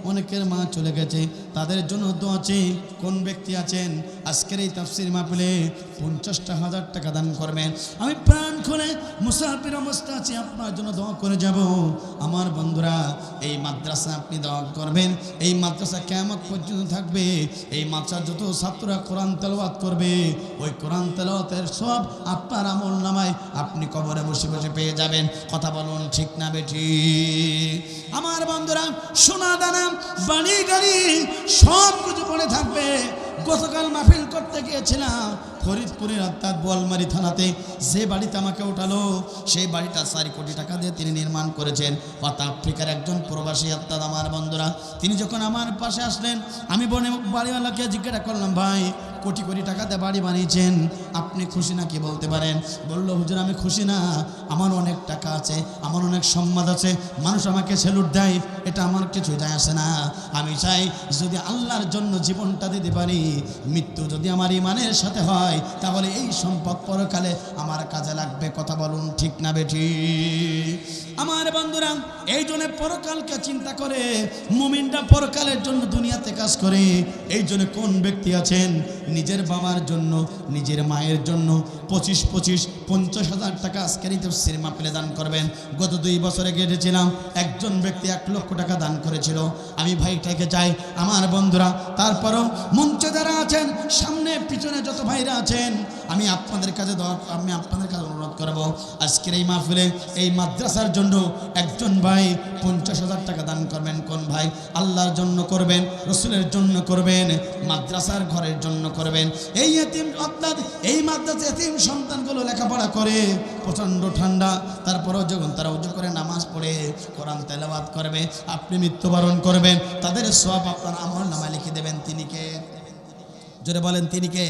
অনেকের মা চলে গেছে, তাদের জন্য দোয়া আছে। কোন ব্যক্তি আছেন আজকের এই তাফসীর মাহফিলে 50,000 টাকা দান করবেন। আমি প্রাণ খুলে মুসাফির অবস্থা আছি, আপনার জন্য দোয়া করে যাব। আমার বন্ধুরা, এই মাদ্রাসা আপনি দোয়া করবেন, এই মাদ্রাসা কিয়ামত পর্যন্ত থাকবে। এই মাদ্রাসার যত ছাত্ররা কোরআন তেলাওয়াত করবে, ওই কোরআন তেলাওয়াতের সব আপনার আমল নামায় আপনি কবরে বসে বসে পেয়ে যাবেন। কথা বলুন ঠিক না বেটি? আমার বন্ধুরা, সোনা দানা বাড়ি গাড়ি সব কিছু পড়ে থাকবে। গতকাল মাহফিল করতে গিয়েছিলাম ফরিদপুরের অর্থাৎ বোয়ালমারী থানাতে। যে বাড়িতে আমাকে উঠালো সেই বাড়িটা 4 কোটি টাকা দিয়ে তিনি নির্মাণ করেছেন। সাউথ আফ্রিকার একজন প্রবাসী অর্থাৎ আমার বন্ধুরা, তিনি যখন আমার পাশে আসলেন, আমি বাড়িওয়ালাকে জিজ্ঞাসা করলাম, ভাই কোটি কোটি টাকা দিয়ে বাড়ি বানিয়েছেন, আপনি খুশি না কি বলতে পারেন? বললো, হুজুর আমি খুশি না, আমার অনেক টাকা আছে, আমার অনেক সম্মান আছে, মানুষ আমাকে স্যালুট দেয়, এটা আমার কিছু যায় আসে না। আমি চাই যদি আল্লাহর জন্য জীবনটা দিতে পারি, মৃত্যু যদি আমার ইমানের সাথে হয়, তাহলে এই সম্পদ পরকালে আমার কাজে লাগবে। কথা বলুন ঠিক না বেটি? আমার বন্ধুরা, এই জন্য পরকালকে চিন্তা করে মুমিনরা পরকালের জন্য দুনিয়াতে কাজ করে। এই জন্য কোন ব্যক্তি আছেন নিজের বাবার জন্য, নিজের মায়ের জন্য 50,000 টাকা আজকের এই তাফসীর মাহফিলে দান করবেন? গত 2 বছরে গেটেছিলাম, একজন ব্যক্তি 1 লক্ষ টাকা দান করেছিল। আমি ভাইটাকে চাই আমার বন্ধুরা, তারপরও মঞ্চে যারা আছেন, সামনে পিছনে যত ভাইরা আছেন, আমি আপনাদের কাছে অনুরোধ করব, আজকের এই মাহফিলে এই মাদ্রাসার জন্য একজন ভাই 50,000 টাকা দান করবেন। কোন ভাই? আল্লাহর জন্য করবেন, রসুলের জন্য করবেন, মাদ্রাসার ঘরের জন্য করবেন। এই এতিম অর্থাৎ এই মাদ্রাসা এতিম সন্তানগুলো লেখাপড়া করে, প্রচণ্ড ঠান্ডা, তারপরেও যখন তারা উজু করে নামাজ পড়ে কোরআন তেলাওয়াত করবে, আপনি মৃত্যুবরণ করবেন, তাদের সওয়াব আপনার আমল নামায় লিখে দেবেন। তিনি কে? জোরে বলেন, তিনি কে?